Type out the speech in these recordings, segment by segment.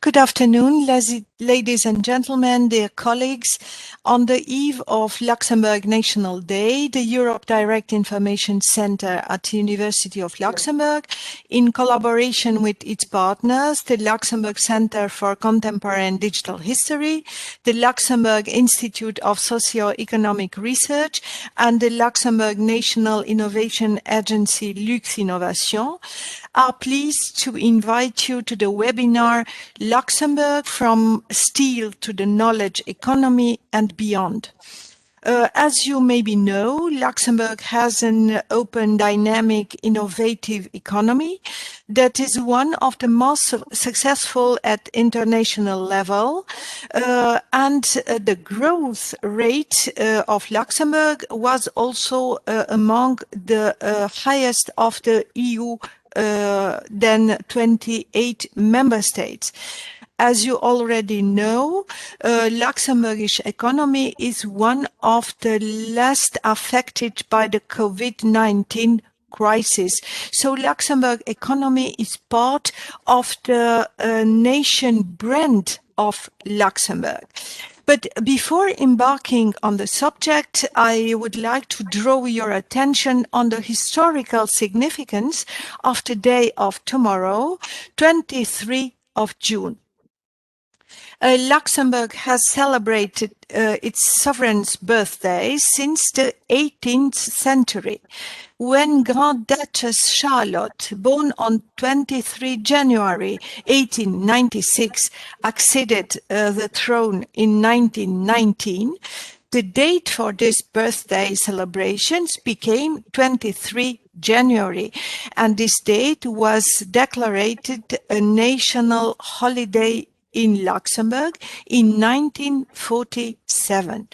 Good afternoon, ladies and gentlemen, dear colleagues. On the eve of Luxembourg National Day, the Europe Direct Information Center at the University of Luxembourg, in collaboration with its partners, the Luxembourg Center for Contemporary and Digital History, the Luxembourg Institute of Socio-Economic Research, and the Luxembourg National Innovation Agency Luxinnovation, are pleased to invite you to the webinar Luxembourg from Steel to the Knowledge Economy and Beyond. As you maybe know, Luxembourg has an open, dynamic, innovative economy that is one of the most successful at international level, and the growth rate of Luxembourg was also among the highest of the EU than 28 member states. As you already know, Luxembourgish economy is one of the least affected by the COVID-19 crisis. So Luxembourg economy is part of the nation brand of Luxembourg. But before embarking on the subject, I would like to draw your attention on the historical significance of the day of tomorrow, 23 of June. Luxembourg has celebrated its sovereign's birthday since the 18th century, when Grand Duchess Charlotte, born on 23 January 1896, acceded the throne in 1919. The date for this birthday celebrations became 23 January, and this date was declared a national holiday in Luxembourg in 1947.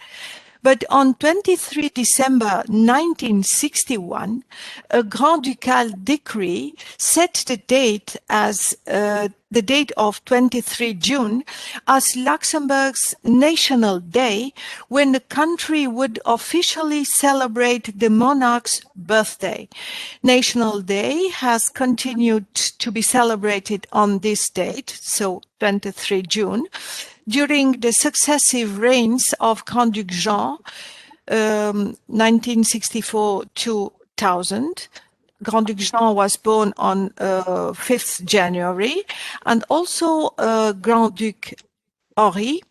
But on 23 December 1961, a Grand Ducal decree set the date as the date of 23 June as Luxembourg's National Day, when the country would officially celebrate the monarch's birthday. National Day has continued to be celebrated on this date, so 23 June, during the successive reigns of Grand Duke Jean, 1964-2000. Grand Duke Jean was born on 5th January, and also Grand Duke Henri,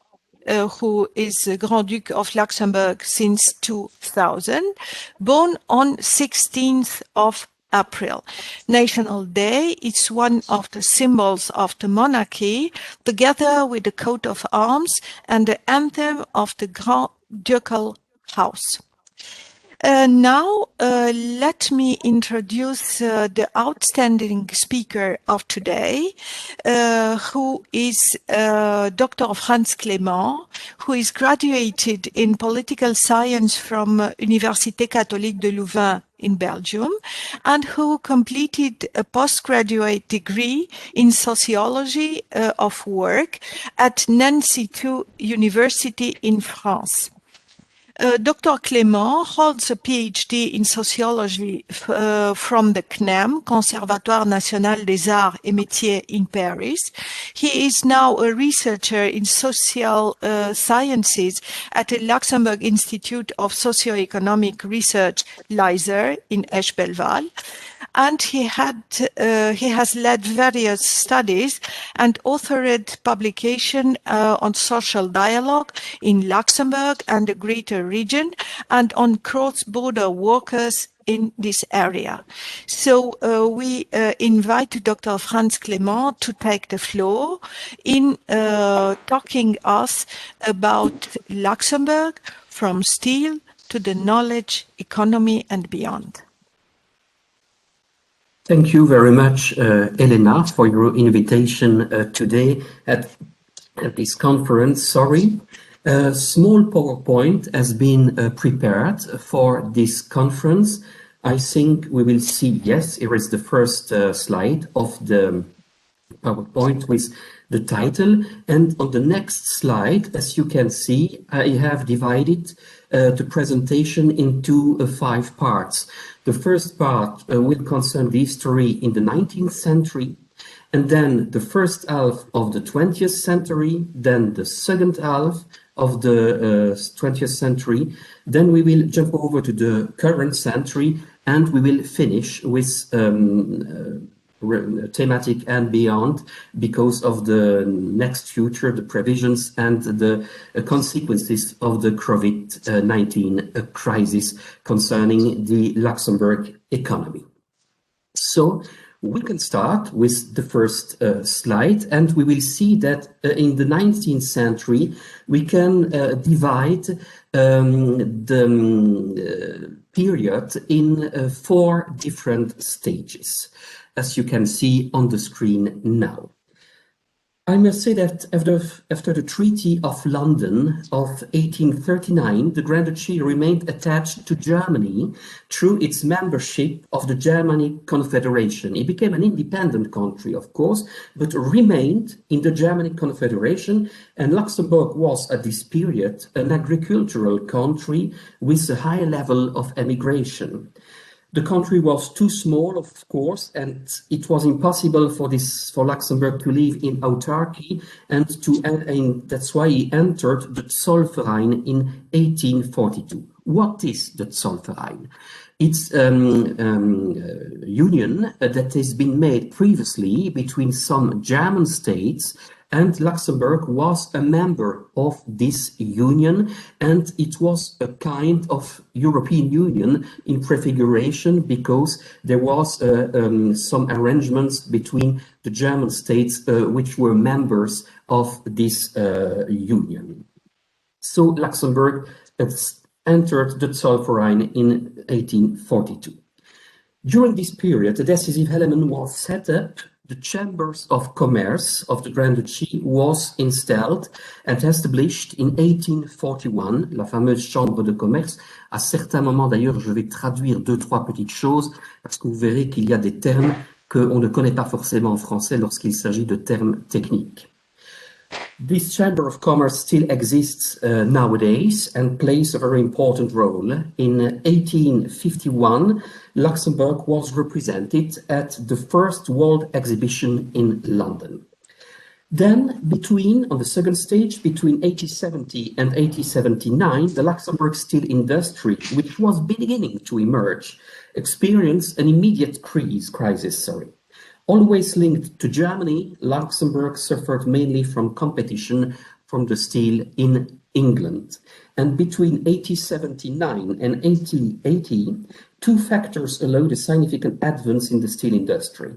who is Grand Duke of Luxembourg since 2000, born on 16th of April. National Day is one of the symbols of the monarchy, together with the coat of arms and the anthem of the Grand Ducal House. Now, let me introduce the outstanding speaker of today, who is Dr. Franz Clément, who is graduated in political science from Université Catholique de Louvain in Belgium, and who completed a postgraduate degree in sociology of work at Nancy II University in France. Dr. Clément holds a PhD in sociology from the CNEM, Conservatoire National des Arts et Métiers in Paris. He is now a researcher in social sciences at the Luxembourg Institute of Socio-Economic Research, LISER, in Esch-Belval. And he has led various studies and authored publication on social dialogue in Luxembourg and the greater region, and on cross-border workers in this area. So we invite Dr. Franz Clément to take the floor in talking us about Luxembourg from steel to the knowledge economy and beyond. Thank you very much, Elena, for your invitation today at this conference. Sorry, a small PowerPoint has been prepared for this conference. I think we will see, yes, here is the first slide of the PowerPoint with the title. And on the next slide, as you can see, I have divided the presentation into 5 parts. The first part will concern the history in the 19th century, and then the first half of the 20th century, then the second half of the 20th century, then we will jump over to the current century, and we will finish with thematic and beyond, because of the next future, the provisions and the consequences of the COVID-19 crisis concerning the Luxembourg economy. So we can start with the first slide, and we will see that in the 19th century we can divide the period in 4 different stages, as you can see on the screen now. I must say that after the Treaty of London of 1839, the Grand Duchy remained attached to Germany through its membership of the Germanic Confederation. It became an independent country, of course, but remained in the Germanic Confederation, and Luxembourg was at this period an agricultural country with a high level of emigration. The country was too small, of course, and it was impossible for Luxembourg to live in autarky, and that's why he entered the Zollverein in 1842. What is the Zollverein? It's a union that has been made previously between some German states, and Luxembourg was a member of this union, and it was a kind of European Union in prefiguration, because there was some arrangements between the German states which were members of this union. So Luxembourg entered the Zollverein in 1842. During this period, a decisive element was set up. The Chambers of Commerce of the Grand Duchy was installed and established in 1841, la fameuse Chambre de Commerce. À certains moments, d'ailleurs, je vais traduire 2-3 petites choses, parce que vous verrez qu'il y a des termes qu'on ne connaît pas forcément en français lorsqu'il s'agit de termes techniques. This Chamber of Commerce still exists nowadays and plays a very important role. In 1851, Luxembourg was represented at the first World Exhibition in London. Then, on the second stage, between 1870 and 1879, the Luxembourg steel industry, which was beginning to emerge, experienced an immediate crisis. Always linked to Germany, Luxembourg suffered mainly from competition from the steel in England. And between 1879 and 1880, 2 factors allowed a significant advance in the steel industry.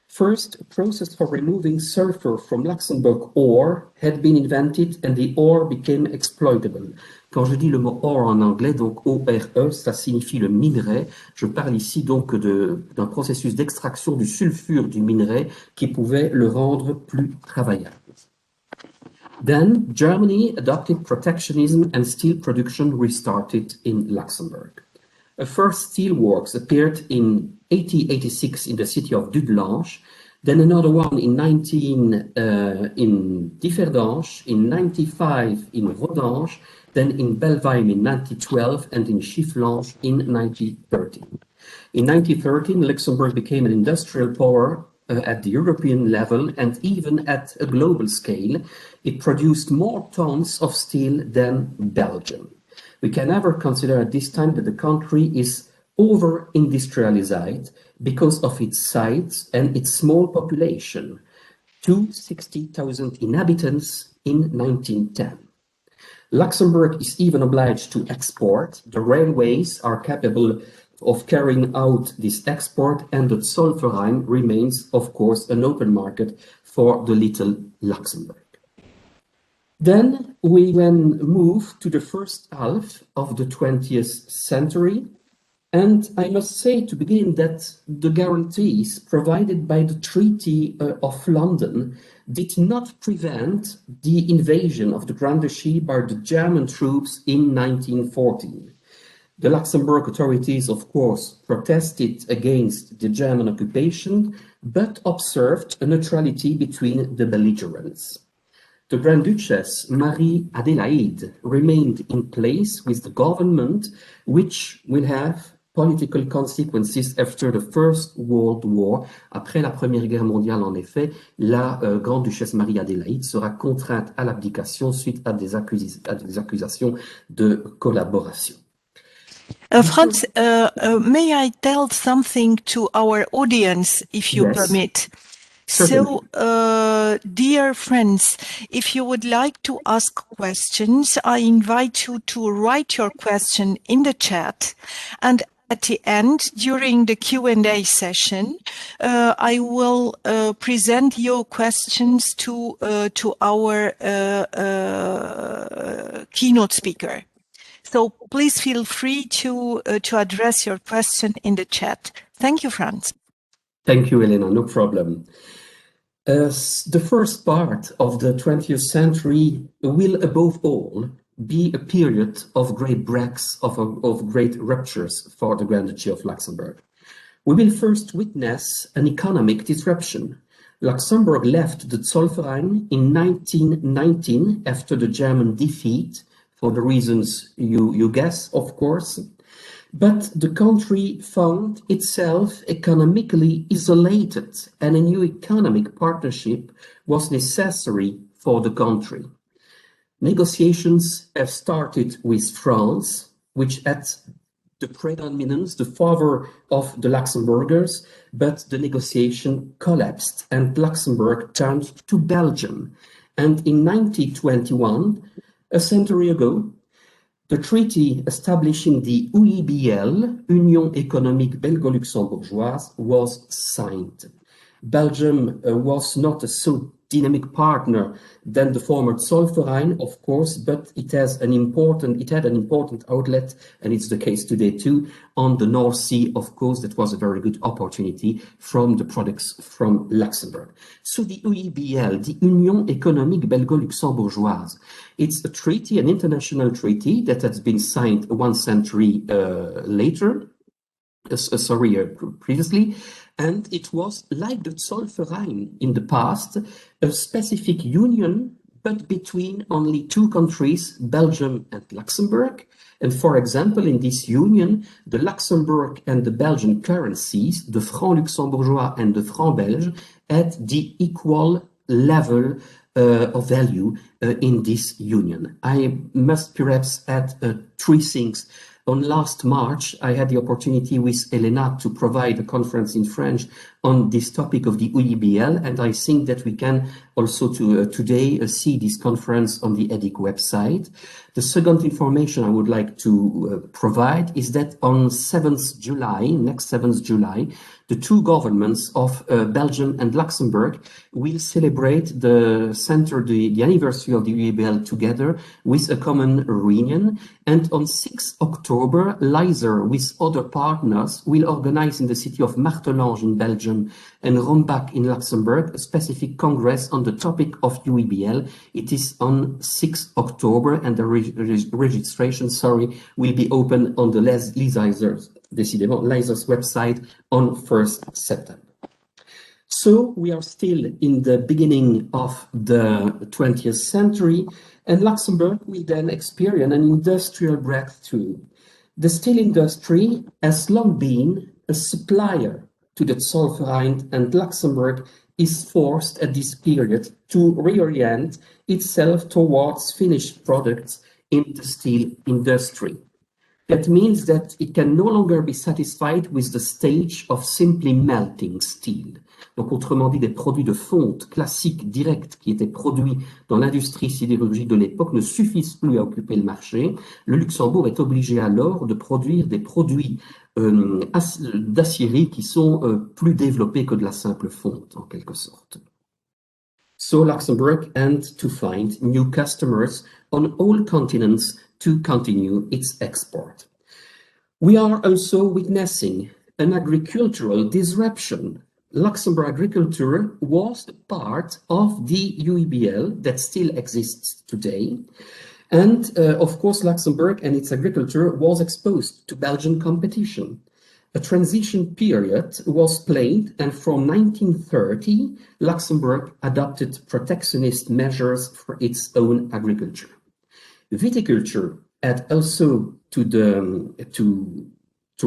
First, a process for removing sulfur from Luxembourg ore had been invented, and the ore became exploitable. Quand je dis le mot ore en anglais, donc O-R-E, ça signifie le minerai. Je parle ici donc d'un processus d'extraction du sulfure du minerai qui pouvait le rendre plus travaillable. Then, Germany adopted protectionism and steel production restarted in Luxembourg. A first steelworks appeared in 1886 in the city of Dudelange, then another one in Differdange, in 95 in Rodange, then in Bellewaerde in 1912, and in Chifflange in 1913. In 1913, Luxembourg became an industrial power at the European level, and even at a global scale. It produced more tons of steel than Belgium. We can never consider at this time that the country is over-industrialized because of its size and its small population, 260,000 inhabitants in 1910. Luxembourg is even obliged to export. The railways are capable of carrying out this export, and the Zollverein remains, of course, an open market for the little Luxembourg. Then we move to the first half of the 20th century, and I must say to begin that the guarantees provided by the Treaty of London did not prevent the invasion of the Grand Duchy by the German troops in 1914. The Luxembourg authorities, of course, protested against the German occupation, but observed a neutrality between the belligerents. The Grand Duchess, Marie Adélaïde, remained in place with the government, which will have political consequences after the First World War. Après la Première Guerre mondiale, en effet, la grande-duchesse Marie-Adélaïde sera contrainte à l'abdication suite à des accusations de collaboration. Franz, may I tell something to our audience, if you permit? Certainly. So, dear friends, if you would like to ask questions, I invite you to write your question in the chat. And at the end, during the Q&A session, I will present your questions to our keynote speaker. So please feel free to address your question in the chat. Thank you, Franz. Thank you, Elena. No problem. The first part of the 20th century will, above all, be a period of great breaks, of great ruptures for the Grand Duchy of Luxembourg. We will first witness an economic disruption. Luxembourg left the Zollverein in 1919 after the German defeat, for the reasons you guess, of course. But the country found itself economically isolated, and a new economic partnership was necessary for the country. Negotiations have started with France, which had the predominance, the father of the Luxembourgers, but the negotiation collapsed and Luxembourg turned to Belgium. And in 1921, a century ago, the treaty establishing the UIBL, Union Économique Belgo-Luxembourgeoise, was signed. Belgium was not a so dynamic partner than the former Zollverein, of course, but it had an important outlet, and it's the case today too, on the North Sea, of course. That was a very good opportunity from the products from Luxembourg. So the UIBL, the Union Économique Belgo-Luxembourgeoise, it's a treaty, an international treaty that has been signed 1 century previously, and it was like the Zollverein in the past, a specific union, but between only 2 countries, Belgium and Luxembourg. And for example, in this union, the Luxembourg and the Belgian currencies, the franc luxembourgeois and the franc belge, had the equal level of value in this union. I must perhaps add 3 things. On last March, I had the opportunity with Elena to provide a conference in French on this topic of the UIBL, and I think that we can also today see this conference on the EDIC website. The second information I would like to provide is that on 7th July, next 7th July, the 2 governments of Belgium and Luxembourg will celebrate the anniversary of the UIBL together with a common reunion. And on 6th October, LISER with other partners will organize in the city of Martelange in Belgium and Rombach in Luxembourg a specific congress on the topic of UIBL. It is on 6th October, and the registration, will be open on the LISER's website on 1st September. So we are still in the beginning of the 20th century, and Luxembourg will then experience an industrial breakthrough. The steel industry has long been a supplier to the Zollverein, and Luxembourg is forced at this period to reorient itself towards finished products in the steel industry. That means that it can no longer be satisfied with the stage of simply melting steel. Donc, autrement dit, des produits de fonte classiques directs qui étaient produits dans l'industrie sidérurgique de l'époque ne suffisent plus à occuper le marché. Le Luxembourg est obligé alors de produire des produits d'acierie qui sont plus développés que de la simple fonte, en quelque sorte. So Luxembourg had to find new customers on all continents to continue its export. We are also witnessing an agricultural disruption. Luxembourg agriculture was part of the UIBL that still exists today. And of course, Luxembourg and its agriculture was exposed to Belgian competition. A transition period was played, and from 1930, Luxembourg adopted protectionist measures for its own agriculture. Viticulture had also to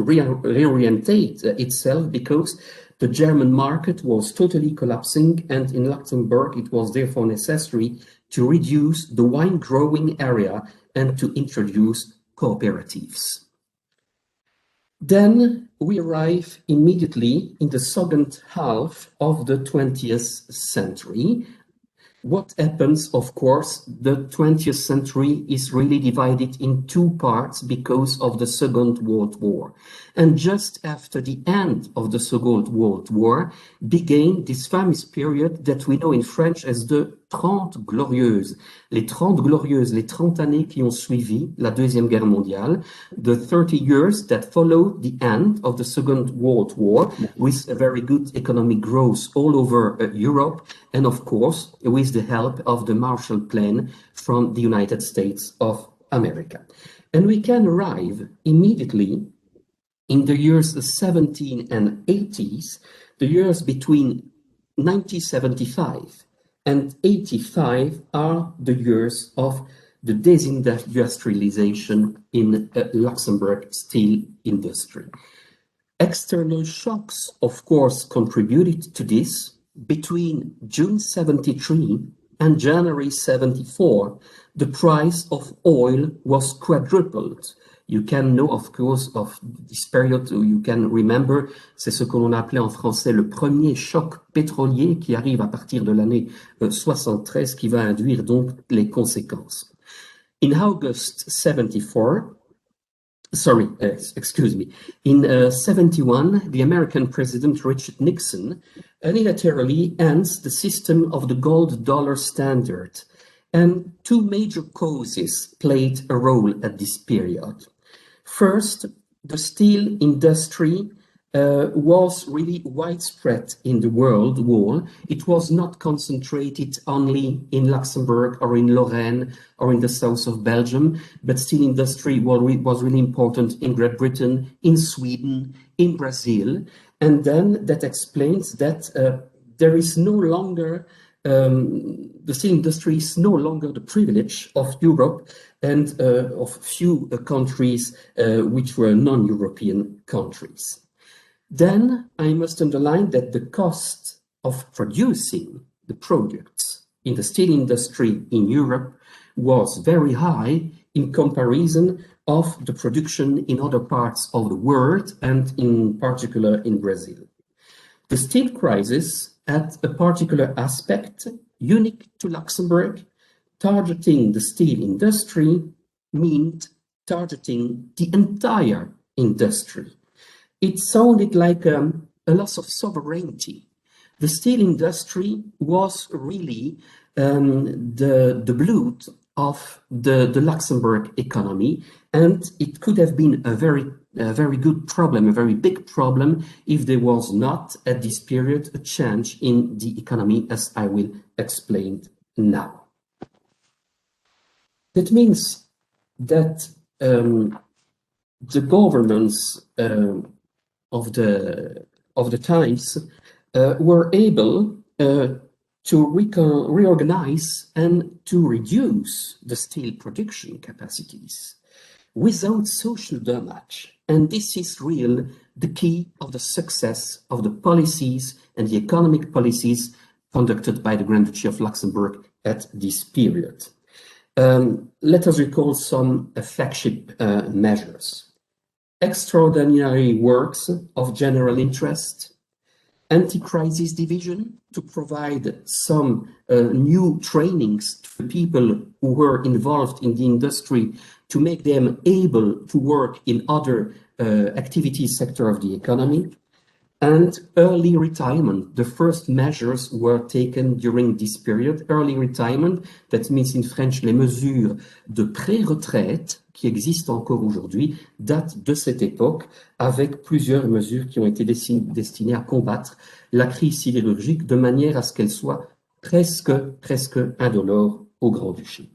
reorientate itself because the German market was totally collapsing, and in Luxembourg it was therefore necessary to reduce the wine growing area and to introduce cooperatives. Then we arrive immediately in the second half of the 20th century. What happens, of course, the 20th century is really divided in two parts because of the Second World War. And just after the end of the Second World War began this famous period that we know in French as the Trente Glorieuses. Les Trente Glorieuses, les 30 années qui ont suivi la Deuxième Guerre mondiale, the 30 years that followed the end of the Second World War, with a very good economic growth all over Europe, and of course, with the help of the Marshall Plan from the United States of America. And we can arrive immediately in the years 17 and 80s, the years between 1975 and 85 are the years of the desindustrialization in Luxembourg steel industry. External shocks, of course, contributed to this. Between June 73 and January 74, the price of oil was quadrupled. You can know, of course, of this period, you can remember, c'est ce que l'on appelait en français le premier choc pétrolier qui arrive à partir de l'année 73, qui va induire donc les conséquences. In August 74, in 71, the American President Richard Nixon unilaterally ends the system of the gold dollar standard. And two major causes played a role at this period. First, the steel industry was really widespread in the world war. It was not concentrated only in Luxembourg or in Lorraine or in the south of Belgium, but steel industry was really important in Great Britain, in Sweden, in Brazil. And then that explains that there is no longer, the steel industry is no longer the privilege of Europe and of few countries which were non-European countries. Then I must underline that the cost of producing the products in the steel industry in Europe was very high in comparison of the production in other parts of the world, and in particular in Brazil. The steel crisis had a particular aspect unique to Luxembourg. Targeting the steel industry meant targeting the entire industry. It sounded like a loss of sovereignty. The steel industry was really the blood of the Luxembourg economy, and it could have been a very good problem, a very big problem, if there was not at this period a change in the economy, as I will explain now. That means that the governments of the times were able to reorganize and to reduce the steel production capacities without social damage. And this is really the key of the success of the policies and the economic policies conducted by the Grand Duchy of Luxembourg at this period. Let us recall some flagship measures. Extraordinary works of general interest, anti-crisis division to provide some new trainings to people who were involved in the industry to make them able to work in other activity sector of the economy, and early retirement. The first measures were taken during this period. Early retirement, that means in French, les mesures de pré-retraite qui existent encore aujourd'hui, datent de cette époque, avec plusieurs mesures qui ont été destinées à combattre la crise sidérurgique de manière à ce qu'elle soit presque indolore au Grand-Duché.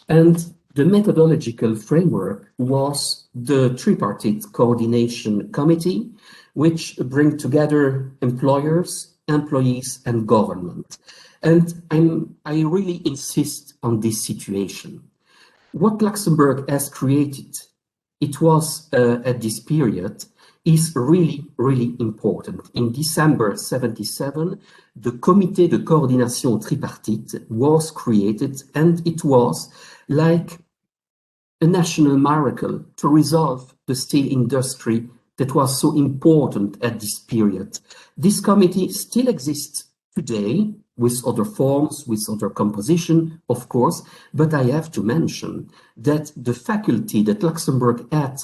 And the methodological framework was the tripartite coordination committee, which bring together employers, employees, and government. And I really insist on this situation. What Luxembourg has created it was at this period is really, really important. In December 77, the Comité de Coordination Tripartite was created, and it was like a national miracle to resolve the steel industry that was so important at this period. This committee still exists today with other forms, with other composition, of course, but I have to mention that the faculty that Luxembourg had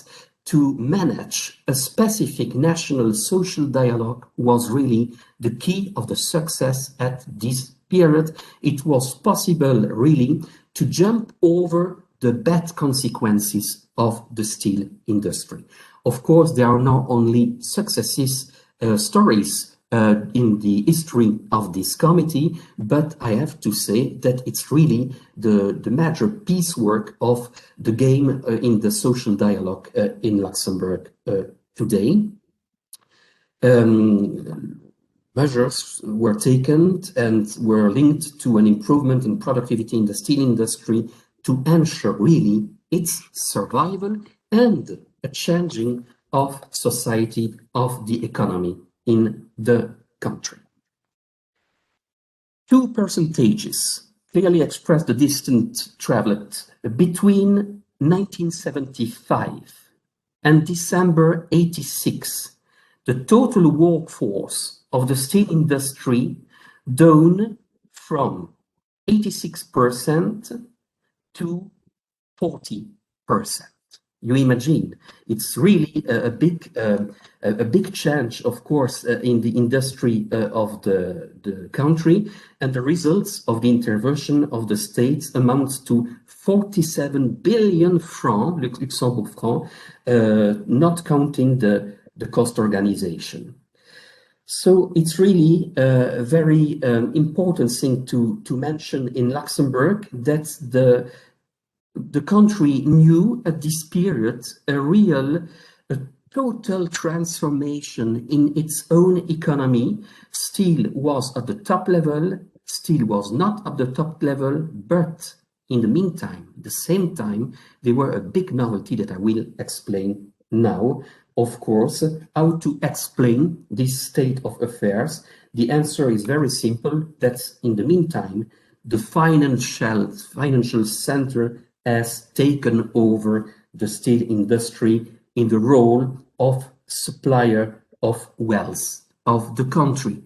to manage a specific national social dialogue was really the key of the success at this period. It was possible really to jump over the bad consequences of the steel industry. Of course, there are not only successes, stories in the history of this committee, but I have to say that it's really the major piecework of the game in the social dialogue in Luxembourg today. Measures were taken and were linked to an improvement in productivity in the steel industry to ensure really its survival and a changing of society, of the economy in the country. Two percentages clearly express the distance traveled between 1975 and December 86. The total workforce of the steel industry down from 86% to 40%. You imagine, it's really a big change, of course, in the industry of the country, and the results of the intervention of the states amounts to 47 billion francs, Luxembourg francs, not counting the cost organization. So it's really a very important thing to mention in Luxembourg that the country knew at this period a total transformation in its own economy. Steel was at the top level, steel was not at the top level, but in the meantime, at the same time, they were a big novelty that I will explain now. Of course, how to explain this state of affairs? The answer is very simple, that in the meantime, the financial center has taken over the steel industry in the role of supplier of wealth of the country.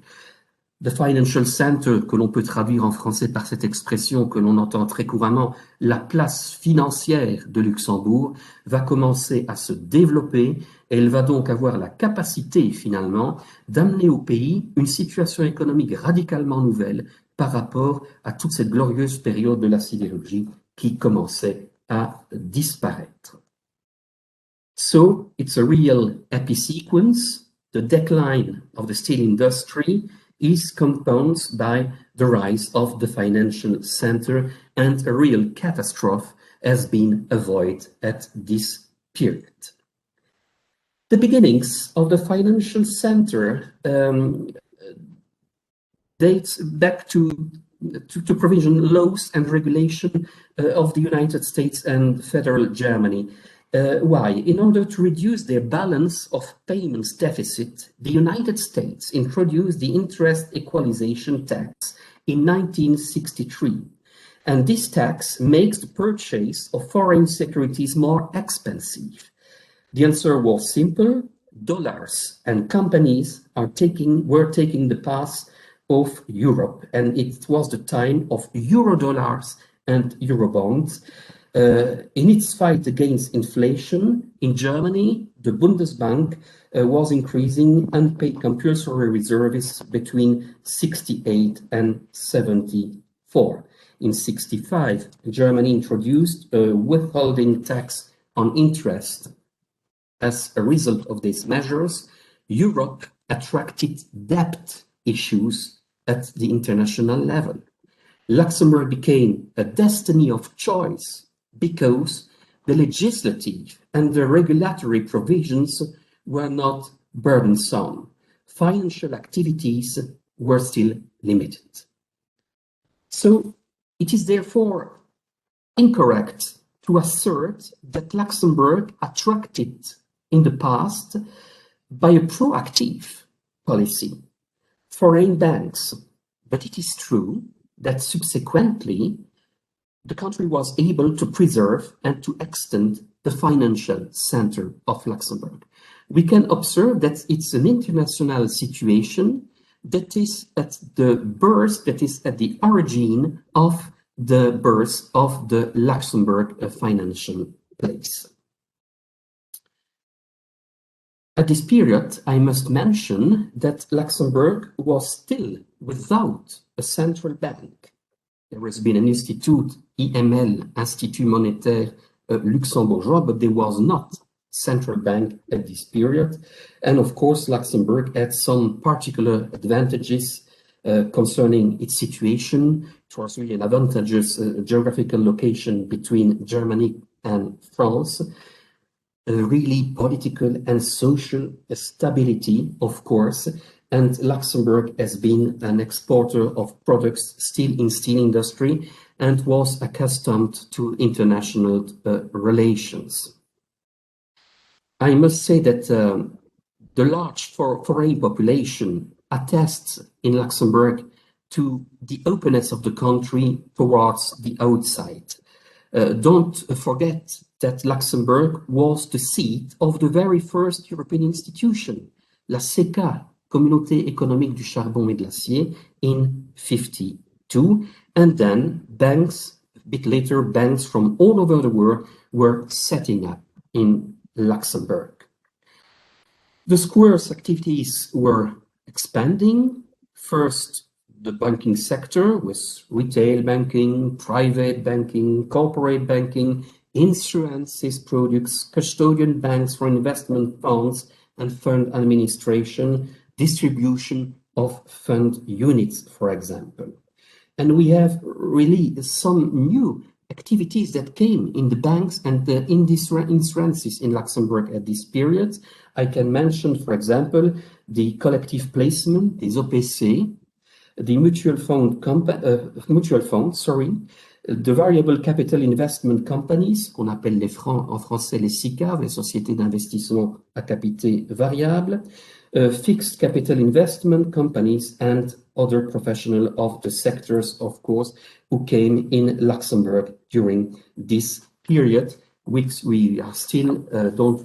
The financial center, que l'on peut traduire en français par cette expression que l'on entend très couramment, la place financière de Luxembourg, va commencer à se développer et elle va donc avoir la capacité finalement d'amener au pays une situation économique radicalement nouvelle par rapport à toute cette glorieuse période de la sidérurgie qui commençait à disparaître. So, it's a real episequence. The decline of the steel industry is compounded by the rise of the financial center, and a real catastrophe has been avoided at this period. The beginnings of the financial center dates back to provision laws and regulation of the United States and Federal Germany. Why? In order to reduce their balance of payments deficit, the United States introduced the interest equalization tax in 1963. And this tax makes the purchase of foreign securities more expensive. The answer was simple. Dollars and companies were taking the path of Europe, and it was the time of Eurodollars and Eurobonds. In its fight against inflation, in Germany, the Bundesbank was increasing unpaid compulsory reserves between 68 and 74. In 65, Germany introduced a withholding tax on interest. As a result of these measures, Europe attracted debt issues at the international level. Luxembourg became a destiny of choice because the legislative and the regulatory provisions were not burdensome. Financial activities were still limited. So it is therefore incorrect to assert that Luxembourg attracted in the past by a proactive policy foreign banks. But it is true that subsequently the country was able to preserve and to extend the financial center of Luxembourg. We can observe that it's an international situation that is at the birth, that is at the origin of the birth of the Luxembourg financial place. At this period, I must mention that Luxembourg was still without a central bank. There has been an institute, IML, Institut Monétaire Luxembourgeois, but there was not central bank at this period. And of course, Luxembourg had some particular advantages concerning its situation. It was really an advantageous geographical location between Germany and France. Really political and social stability, of course, and Luxembourg has been an exporter of products still in steel industry and was accustomed to international relations. I must say that the large foreign population attests in Luxembourg to the openness of the country towards the outside. Don't forget that Luxembourg was the seat of the very first European institution, la CECA, Communauté économique du charbon et de l'acier, in 1952, and then banks, a bit later, banks from all over the world were setting up in Luxembourg. The square's activities were expanding. First, the banking sector with retail banking, private banking, corporate banking, insurances products, custodian banks for investment funds and fund administration, distribution of fund units, for example. And we have really some new activities that came in the banks and the insurances in Luxembourg at this period. I can mention, for example, the collective placement, des OPC, the mutual fund, the variable capital investment companies, qu'on appelle en français les SICAV, les sociétés d'investissement à capitaux variables, fixed capital investment companies, and other professionals of the sectors, of course, who came in Luxembourg during this period, which we are still, don't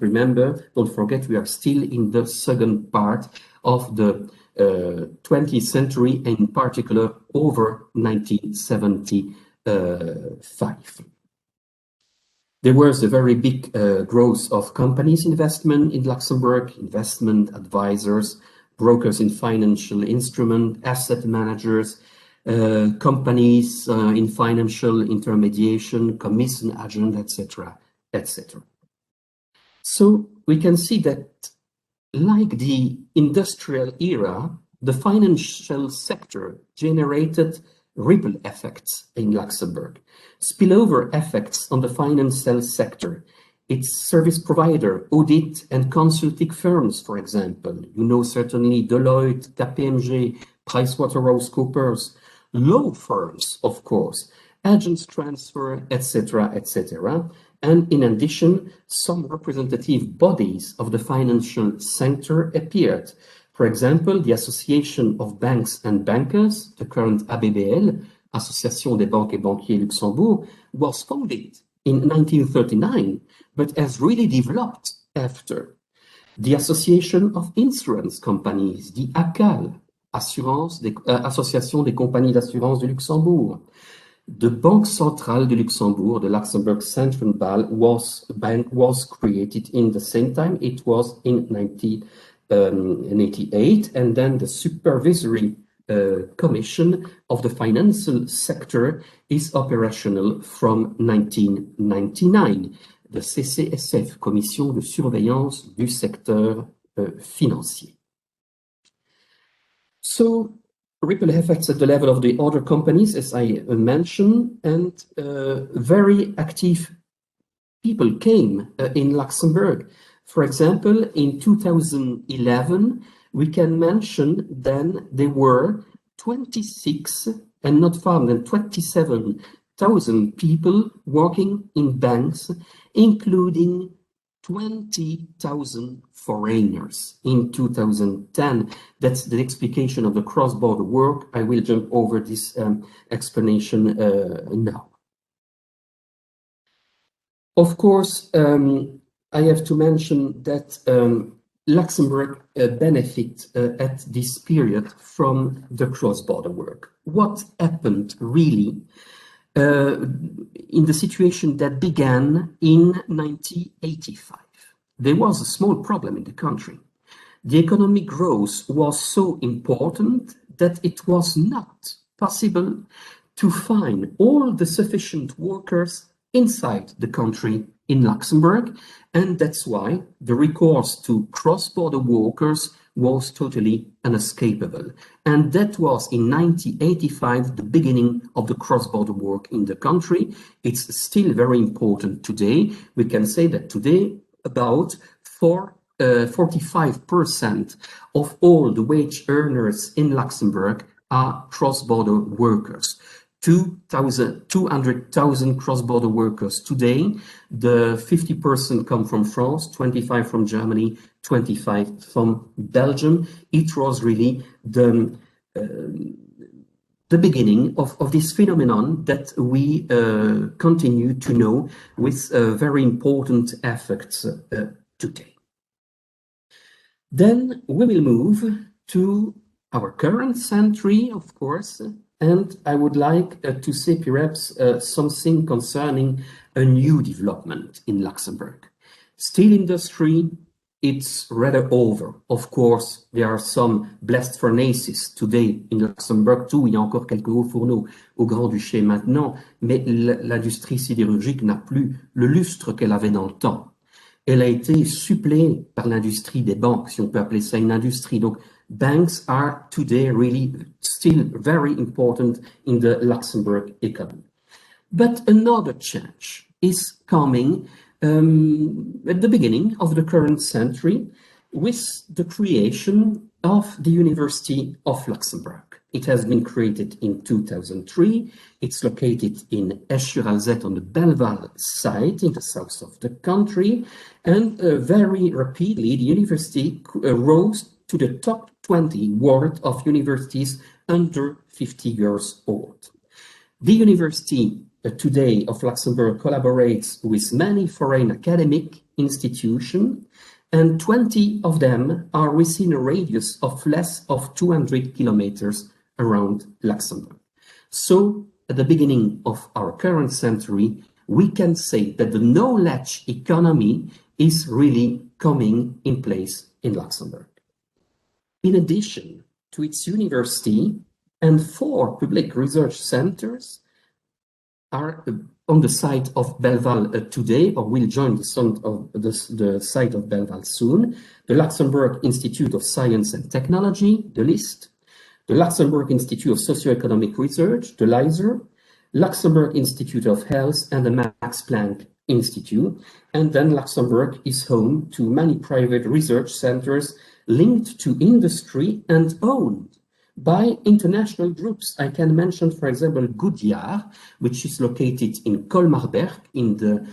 forget, we are still in the second part of the 20th century, and in particular over 1975. There was a very big growth of companies' investment in Luxembourg, investment advisors, brokers in financial instrument, asset managers, companies in financial intermediation, commission agent, etc., etc. So we can see that, like the industrial era, the financial sector generated ripple effects in Luxembourg, spillover effects on the financial sector, its service provider, audit and consulting firms, for example. You know certainly Deloitte, KPMG, PricewaterhouseCoopers, law firms, of course, agents transfer, etc., etc. And in addition, some representative bodies of the financial sector appeared. For example, the Association of Banks and Bankers, the current ABBL, Association des Banques et Banquiers Luxembourg, was founded in 1939, but has really developed after. The Association of Insurance Companies, the ACAL, Association des Compagnies d'Assurance de Luxembourg. The Banque Centrale de Luxembourg, the Luxembourg Central Bank, was created in the same time. It was in 1988, and then the Supervisory Commission of the Financial Sector is operational from 1999. The CCSF, Commission de Surveillance du Secteur Financier. So, ripple effects at the level of the other companies, as I mentioned, and very active people came in Luxembourg. For example, in 2011, we can mention then there were 26 and not far than 27 30,000 people working in banks, including 20,000 foreigners in 2010. That's the explication of the cross-border work. I will jump over this explanation now. Of course, I have to mention that Luxembourg benefit at this period from the cross-border work. What happened really in the situation that began in 1985? There was a small problem in the country. The economic growth was so important that it was not possible to find all the sufficient workers inside the country in Luxembourg, and that's why the recourse to cross-border workers was totally inescapable. And that was in 1985, the beginning of the cross-border work in the country. It's still very important today. We can say that today about 45% of all the wage earners in Luxembourg are cross-border workers. 200,000 cross-border workers today. The 50% come from France, 25 from Germany, 25 from Belgium. It was really the beginning of this phenomenon that we continue to know with very important effects today. Then we will move to our current century, of course, and I would like to say perhaps something concerning a new development in Luxembourg. Steel industry, it's rather over. Of course, there are some blast furnaces today in Luxembourg too. Il y a encore quelques hauts fourneaux au Grand-Duché maintenant, mais l'industrie sidérurgique n'a plus le lustre qu'elle avait dans le temps. Elle a été suppléée par l'industrie des banques, si on peut appeler ça une industrie. Donc, banks are today really still very important in the Luxembourg economy. But another change is coming at the beginning of the current century with the creation of the University of Luxembourg. It has been created in 2003. It's located in Esch-sur-Alzette on the Belleval site in the south of the country. And very rapidly, the university rose to the top 20 world of universities under 50 years old. The University today of Luxembourg collaborates with many foreign academic institutions, and 20 of them are within a radius of less of 200 kilometers around Luxembourg. So, at the beginning of our current century, we can say that the knowledge economy is really coming in place in Luxembourg. In addition to its university and 4 public research centers are on the site of Belleval today, or will join the site of Belleval soon, the Luxembourg Institute of Science and Technology, the LIST, the Luxembourg Institute of Socio-Economic Research, the LISER, Luxembourg Institute of Health, and the Max Planck Institute. And then Luxembourg is home to many private research centers linked to industry and owned by international groups. I can mention, for example, Goodyear, which is located in Colmar-Berg in the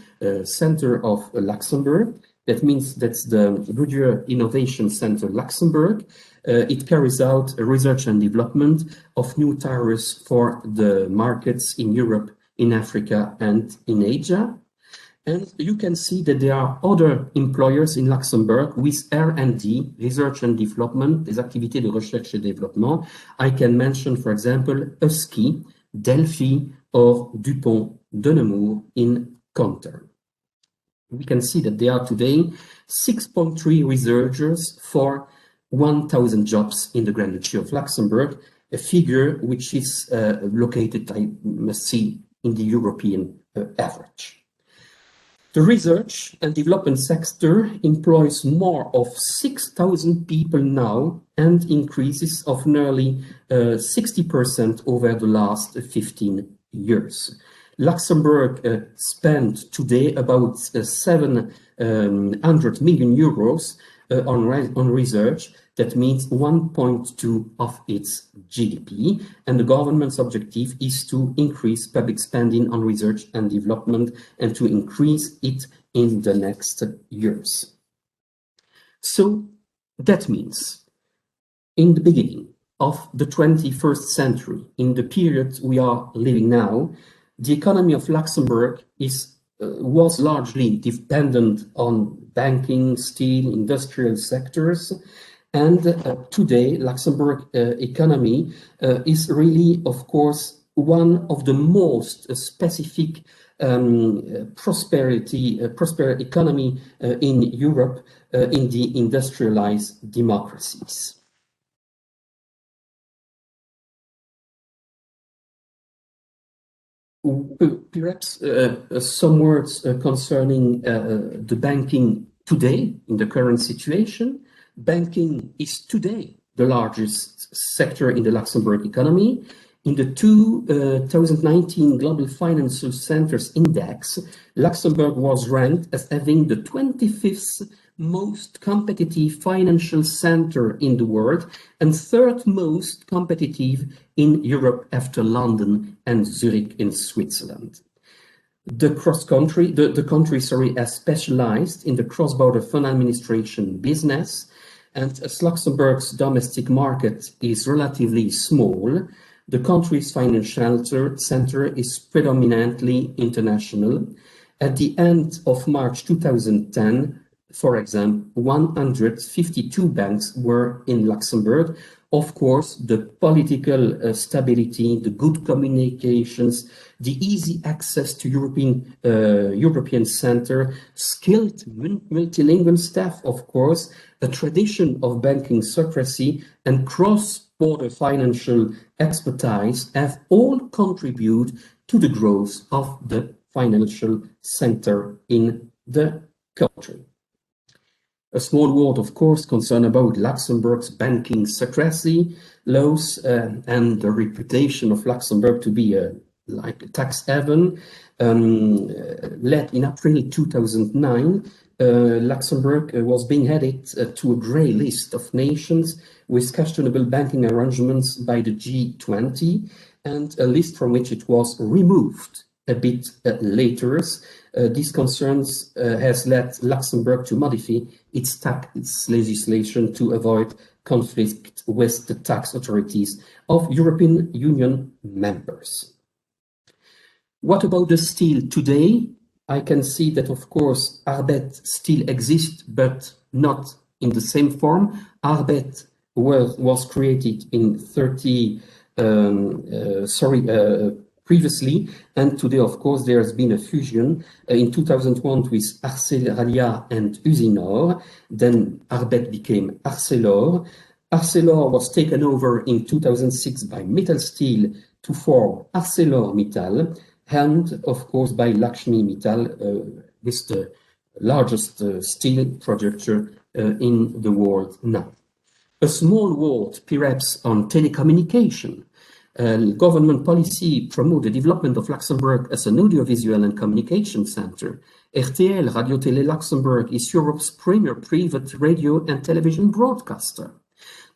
center of Luxembourg. That means that's the Goodyear Innovation Center Luxembourg. It carries out research and development of new tires for the markets in Europe, in Africa, and in Asia. And you can see that there are other employers in Luxembourg with R&D, research and development, des activités de recherche et développement. I can mention, for example, Husky, Delphi, or Dupont de Nemours in Conter. We can see that there are today 6.3 researchers for 1,000 jobs in the Grand Duchy of Luxembourg, a figure which is located, I must say, in the European average. The research and development sector employs more of 6,000 people now and increases of nearly 60% over the last 15 years. Luxembourg spent today about 700 million euros on research, That means 1.2 of its GDP, and the government's objective is to increase public spending on research and development and to increase it in the next years. So that means in the beginning of the 21st century, in the period we are living now, the economy of Luxembourg was largely dependent on banking, steel, industrial sectors. And today, Luxembourg economy is really, of course, one of the most specific prosper economy in Europe in the industrialized democracies. Perhaps some words concerning the banking today in the current situation. Banking is today the largest sector in the Luxembourg economy. In the 2019 Global Financial Centers Index, Luxembourg was ranked as having the 25th most competitive financial center in the world and third most competitive in Europe after London and Zurich in Switzerland. The country has specialized in the cross-border fund administration business, and as Luxembourg's domestic market is relatively small, the country's financial center is predominantly international. At the end of March 2010, for example, 152 banks were in Luxembourg. Of course, the political stability, the good communications, the easy access to European center, skilled multilingual staff, of course, a tradition of banking secrecy and cross-border financial expertise have all contributed to the growth of the financial center in the country. A small word, of course, concerned about Luxembourg's banking secrecy laws and the reputation of Luxembourg to be like a tax haven. Led in April 2009, Luxembourg was being added to a grey list of nations with questionable banking arrangements by the G20, and a list from which it was removed a bit later. These concerns has led Luxembourg to modify its tax legislation to avoid conflict with the tax authorities of European Union members. What about the steel today? I can see that, of course, Arbet still exists, but not in the same form. Arbet was created in previously, and today, of course, there has been a fusion in 2001 with Arcelaria and Usinor. Then Arbet became Arcelor. Arcelor was taken over in 2006 by Metal Steel to form ArcelorMittal, and of course by Lakshmi Mittal, with the largest steel producer in the world now. A small word perhaps on telecommunication. Government policy promote the development of Luxembourg as an audiovisual and communication center. RTL, Radio Télé Luxembourg, is Europe's premier private radio and television broadcaster.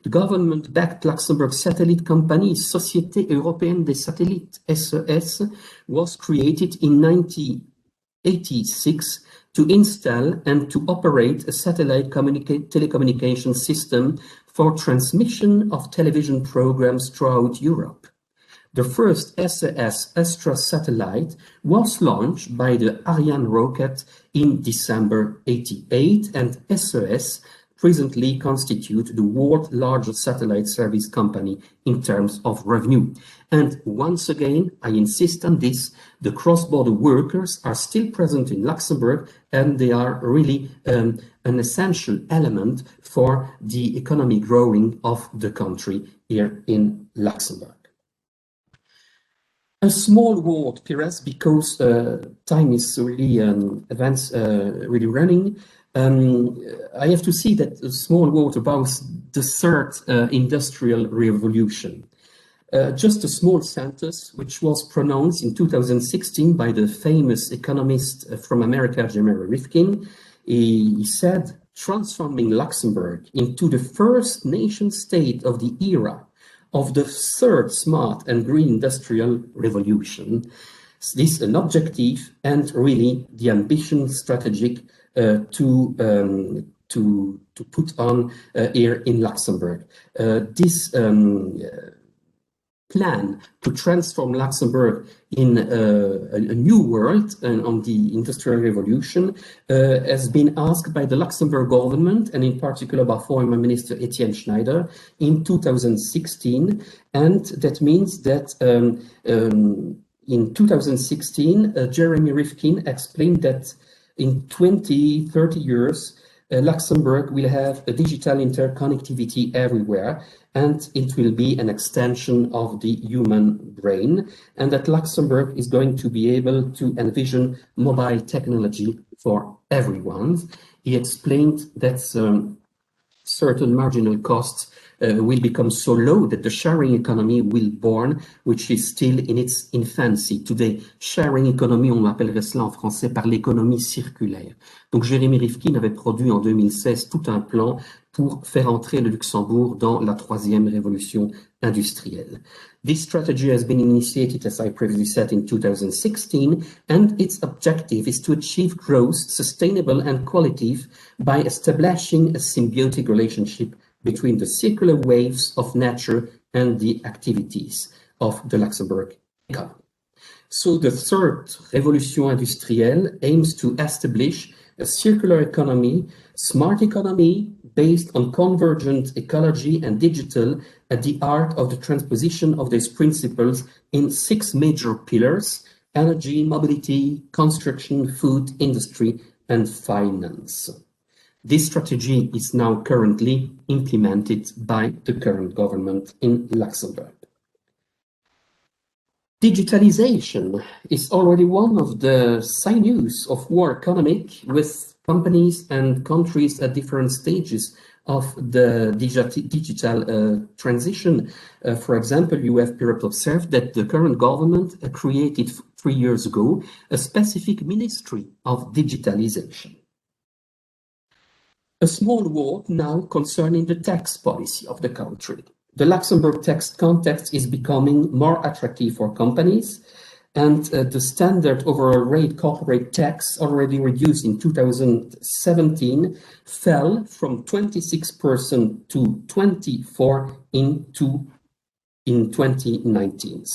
The government-backed Luxembourg satellite company Société Européenne des Satellites, SES, was created in 1986 to install and to operate a satellite telecommunication system for transmission of television programs throughout Europe. The first SES Astra satellite was launched by the Ariane rocket in December 1988, and SES presently constitute the world's largest satellite service company in terms of revenue. And once again, I insist on this, the cross-border workers are still present in Luxembourg, and they are really an essential element for the economic growing of the country here in Luxembourg. A small word, perhaps, because time is really really running. I have to say that a small word about the third industrial revolution. Just a small sentence, which was pronounced in 2016 by the famous economist from America, Jeremy Rifkin. He said, transforming Luxembourg into the first nation-state of the era of the third smart and green industrial revolution. This is an objective and really the ambition strategic to put on here in Luxembourg. This plan to transform Luxembourg in a new world on the Industrial Revolution has been asked by the Luxembourg government, and in particular by former Minister Etienne Schneider in 2016. And that means that in 2016, Jeremy Rifkin explained that in 20-30 years, Luxembourg will have a digital interconnectivity everywhere, and it will be an extension of the human brain, and that Luxembourg is going to be able to envision mobile technology for everyone. He explained that certain marginal costs will become so low that the sharing economy will born, which is still in its infancy. Today, sharing economy, on appellerait cela en français par l'économie circulaire. Donc, Jeremy Rifkin avait produit en 2016 tout un plan pour faire entrer le Luxembourg dans la troisième révolution industrielle. This strategy has been initiated, as I previously said, in 2016, and its objective is to achieve growth, sustainable and qualitative, by establishing a symbiotic relationship between the circular waves of nature and the activities of the Luxembourg economy. So the third revolution industrielle aims to establish a circular economy, smart economy, based on convergent ecology and digital at the heart of the transposition of these principles in 6 major pillars: energy, mobility, construction, food, industry, and finance. This strategy is now currently implemented by the current government in Luxembourg. Digitalization is already one of the sinews of war economic, with companies and countries at different stages of the digital transition. For example, you have perhaps observed that the current government created 3 years ago a specific ministry of digitalization. A small word now concerning the tax policy of the country. The Luxembourg tax context is becoming more attractive for companies, and the standard overall rate corporate tax, already reduced in 2017, fell from 26% to 24% in 2019,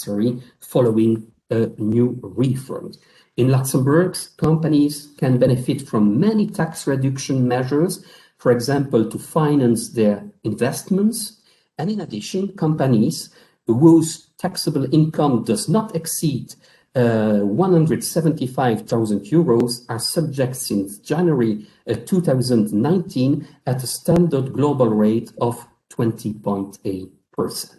following a new reform. In Luxembourg, companies can benefit from many tax reduction measures, for example, to finance their investments. And in addition, companies whose taxable income does not exceed 175,000 euros are subject since January 2019 at a standard global rate of 20.8%.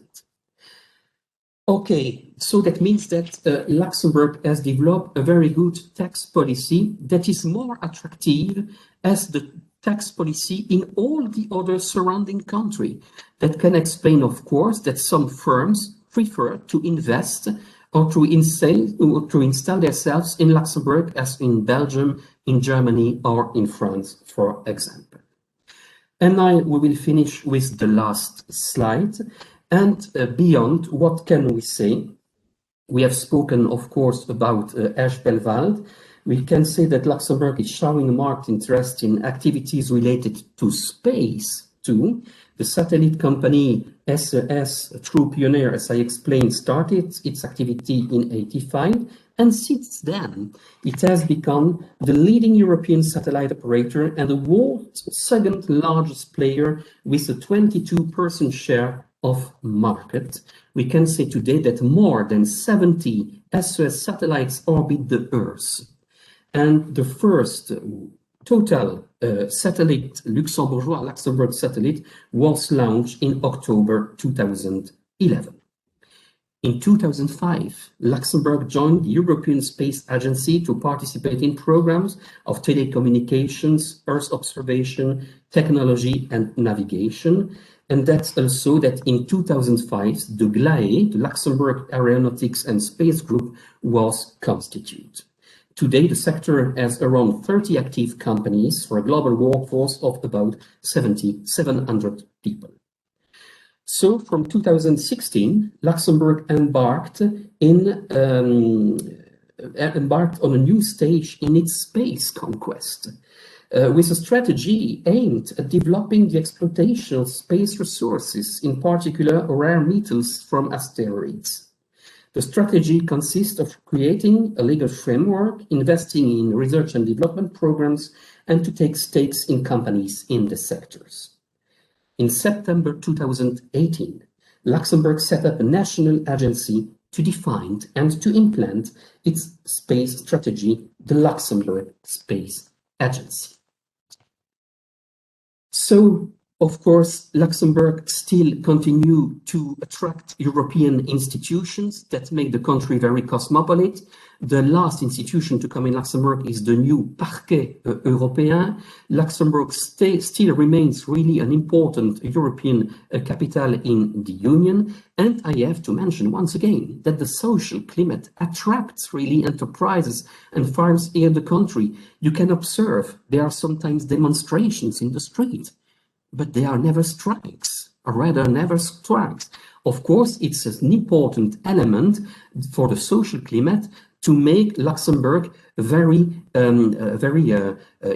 Okay, so that means that Luxembourg has developed a very good tax policy that is more attractive as the tax policy in all the other surrounding country. That can explain, of course, that some firms prefer to invest or to install themselves in Luxembourg as in Belgium, in Germany, or in France, for example. And now we will finish with the last slide. And beyond, what can we say? We have spoken, of course, about Esch-Belwald. We can say that Luxembourg is showing marked interest in activities related to space too. The satellite company SES, a true pioneer, as I explained, started its activity in 1985, and since then it has become the leading European satellite operator and the world's second largest player with a 22% share of market. We can say today that more than 70 SES satellites orbit the Earth. And the first total satellite, Luxembourg satellite, was launched in October 2011. In 2005, Luxembourg joined the European Space Agency to participate in programs of telecommunications, Earth observation, technology, and navigation. And that's also that in 2005, the GLAE, the Luxembourg Aeronautics and Space Group, was constituted. Today, the sector has around 30 active companies for a global workforce of about 700 people. So from 2016, Luxembourg embarked on a new stage in its space conquest, with a strategy aimed at developing the exploitation of space resources, in particular rare metals from asteroids. The strategy consists of creating a legal framework, investing in research and development programs, and to take stakes in companies in the sectors. In September 2018, Luxembourg set up a national agency to define and to implement its space strategy, the Luxembourg Space Agency. So, of course, Luxembourg still continues to attract European institutions that make the country very cosmopolitan. The last institution to come in Luxembourg is the new Parquet Européen. Luxembourg still remains really an important European capital in the Union. And I have to mention once again that the social climate attracts really enterprises and firms in the country. You can observe there are sometimes demonstrations in the street, but they are never strikes, or rather never strikes. Of course, it's an important element for the social climate to make Luxembourg a very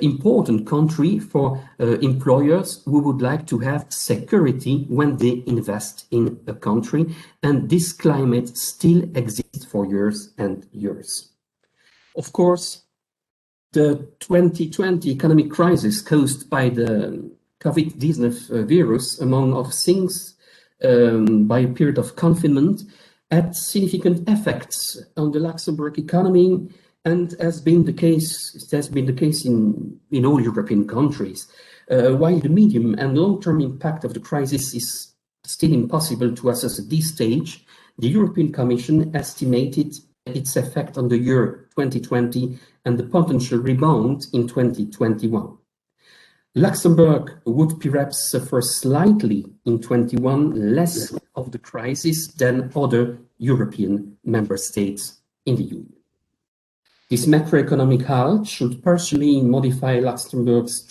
important country for employers who would like to have security when they invest in a country. And this climate still exists for years and years. Of course, the 2020 economic crisis caused by the COVID-19 virus, among other things, by a period of confinement, had significant effects on the Luxembourg economy, and it has been the case in all European countries. While the medium and long-term impact of the crisis is still impossible to assess at this stage, the European Commission estimated its effect on the year 2020 and the potential rebound in 2021. Luxembourg would perhaps suffer slightly in 2021, less of the crisis than other European member states in the Union. This macroeconomic halt should partially modify Luxembourg's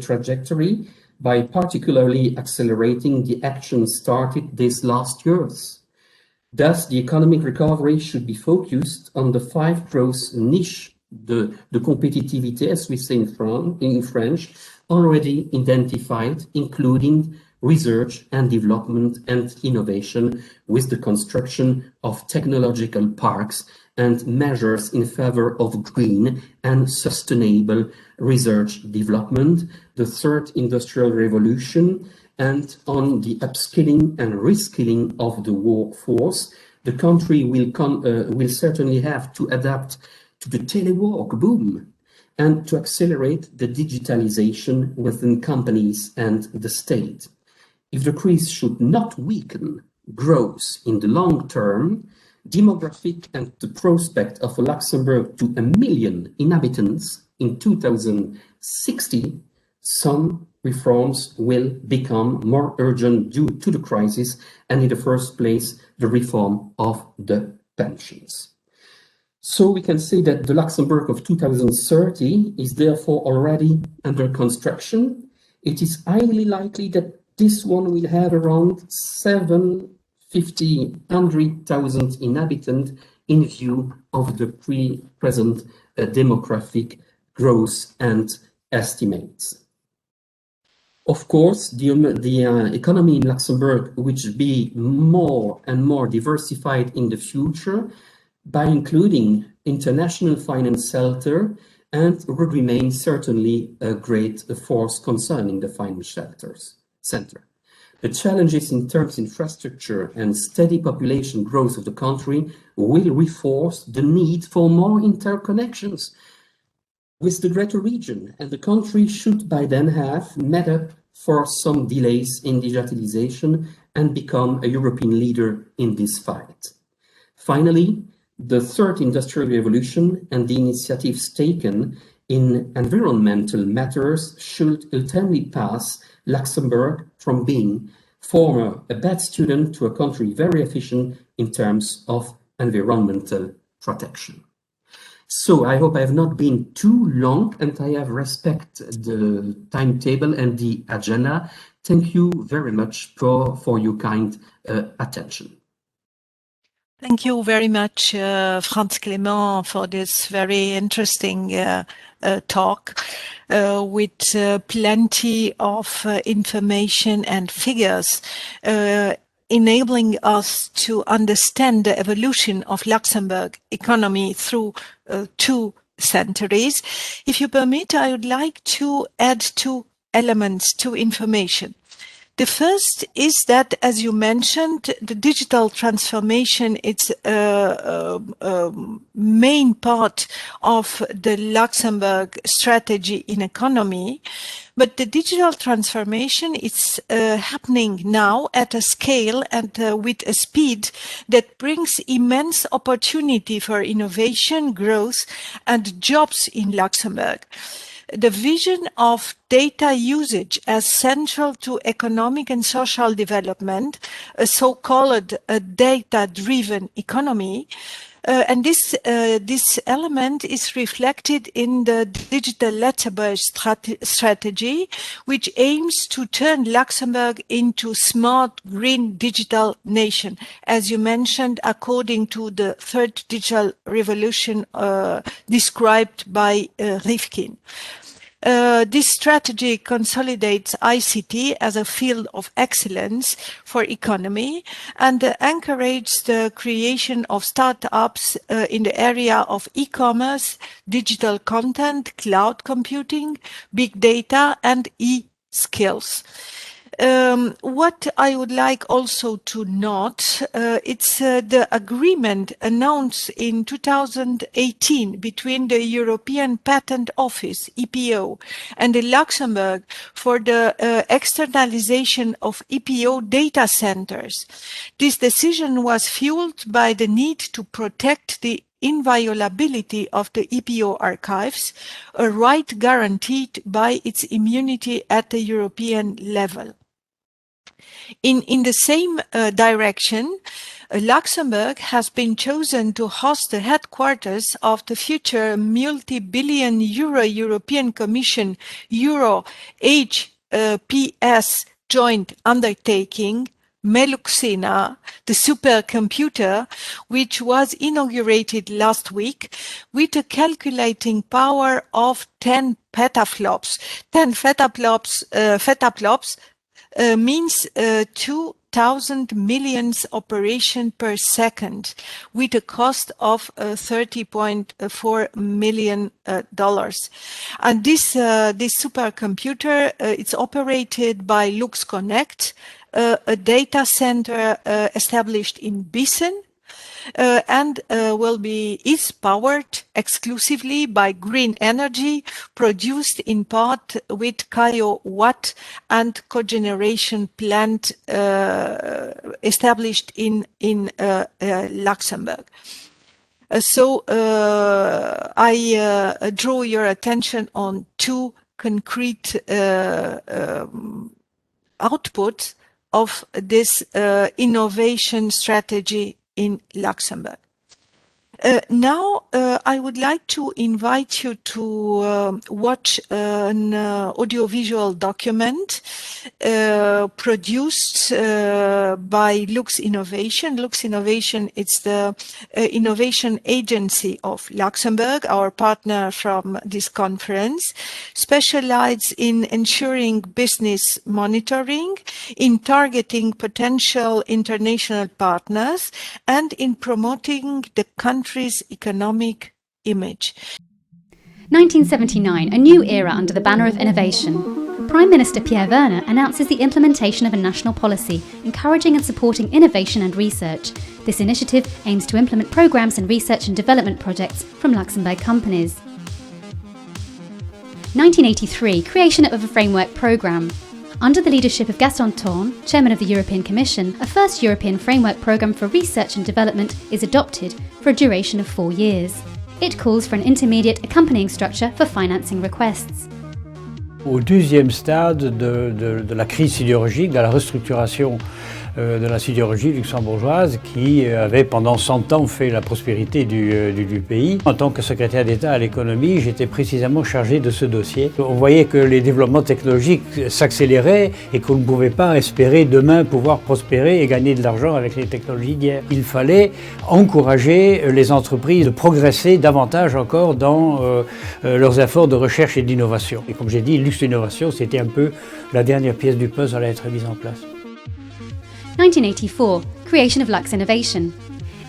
trajectory by particularly accelerating the action started these last years. Thus, the economic recovery should be focused on the 5 growth niche, the compétitivité, as we say in French, already identified, including research and development and innovation, with the construction of technological parks and measures in favor of green and sustainable research development, the third industrial revolution, and on the upskilling and reskilling of the workforce. The country will certainly have to adapt to the telework boom and to accelerate the digitalization within companies and the state. If the crisis should not weaken growth in the long term, demographic and the prospect of Luxembourg to 1 million inhabitants in 2060, some reforms will become more urgent due to the crisis, and in the first place, the reform of the pensions. So we can say that the Luxembourg of 2030 is therefore already under construction. It is highly likely that this one will have around 750,000 inhabitants in view of the present demographic growth and estimates. Of course, the economy in Luxembourg will be more and more diversified in the future, by including international finance sector, and would remain certainly a great force concerning the finance center. The challenges in terms of infrastructure and steady population growth of the country will reinforce the need for more interconnections with the greater region, and the country should by then have made up for some delays in digitalization and become a European leader in this fight. Finally, the third industrial revolution and the initiatives taken in environmental matters should ultimately pass Luxembourg from being former a bad student to a country very efficient in terms of environmental protection. So I hope I have not been too long and I have respected the timetable and the agenda. Thank you very much for your kind attention. Thank you very much, Franz Clément, for this very interesting talk with plenty of information and figures enabling us to understand the evolution of Luxembourg economy through 2 centuries. If you permit, I would like to add 2 elements to information. The first is that, as you mentioned, the digital transformation is a main part of the Luxembourg strategy in economy. But the digital transformation is happening now at a scale and with a speed that brings immense opportunity for innovation, growth, and jobs in Luxembourg. The vision of data usage as central to economic and social development, a so-called data-driven economy, and this element is reflected in the digital Luxembourg strategy, which aims to turn Luxembourg into smart, green, digital nation, as you mentioned, according to the third digital revolution described by Rifkin. This strategy consolidates ICT as a field of excellence for economy and encourages the creation of startups in the area of e-commerce, digital content, cloud computing, big data, and e-skills. What I would like also to note, it's the agreement announced in 2018 between the European Patent Office, EPO, and the Luxembourg for the externalization of EPO data centers. This decision was fueled by the need to protect the inviolability of the EPO archives, a right guaranteed by its immunity at the European level. In the same direction, Luxembourg has been chosen to host the headquarters of the future multi-billion euro European Commission Euro HPS joint undertaking, Meluxina, the supercomputer, which was inaugurated last week with a calculating power of 10 petaflops. 10 petaflops means 2,000 million operations per second with a cost of $30.4 million. And this supercomputer, it's operated by LuxConnect, a data center established in Bissen, and is powered exclusively by green energy produced in part with Watt and cogeneration plant established in Luxembourg. So I draw your attention on 2 concrete outputs of this innovation strategy in Luxembourg. Now, I would like to invite you to watch an audiovisual document produced by Luxinnovation. Luxinnovation is the innovation agency of Luxembourg, our partner from this conference, specialized in ensuring business monitoring, in targeting potential international partners, and in promoting the country's economic image. 1979, a new era under the banner of innovation. Prime Minister Pierre Werner announces the implementation of a national policy encouraging and supporting innovation and research. This initiative aims to implement programs and research and development projects from Luxembourg companies. 1983, creation of a framework program. Under the leadership of Gaston Thorn, Chairman of the European Commission, a first European framework programme for research and development is adopted for a duration of 4 years. It calls for an intermediate accompanying structure for financing requests. Au deuxième stade de la crise sidérurgique, de la restructuration de la sidérurgie luxembourgeoise qui avait pendant 100 ans fait la prospérité du pays. En tant que secrétaire d'État à l'économie, j'étais précisément chargé de ce dossier. On voyait que les développements technologiques s'accéléraient et qu'on ne pouvait pas espérer demain pouvoir prospérer et gagner de l'argent avec les technologies d'hier. Il fallait encourager les entreprises de progresser davantage encore dans leurs efforts de recherche et d'innovation. Et comme j'ai dit, Luxinnovation, c'était un peu la dernière pièce du puzzle à être mise en place. 1984, creation of Luxinnovation.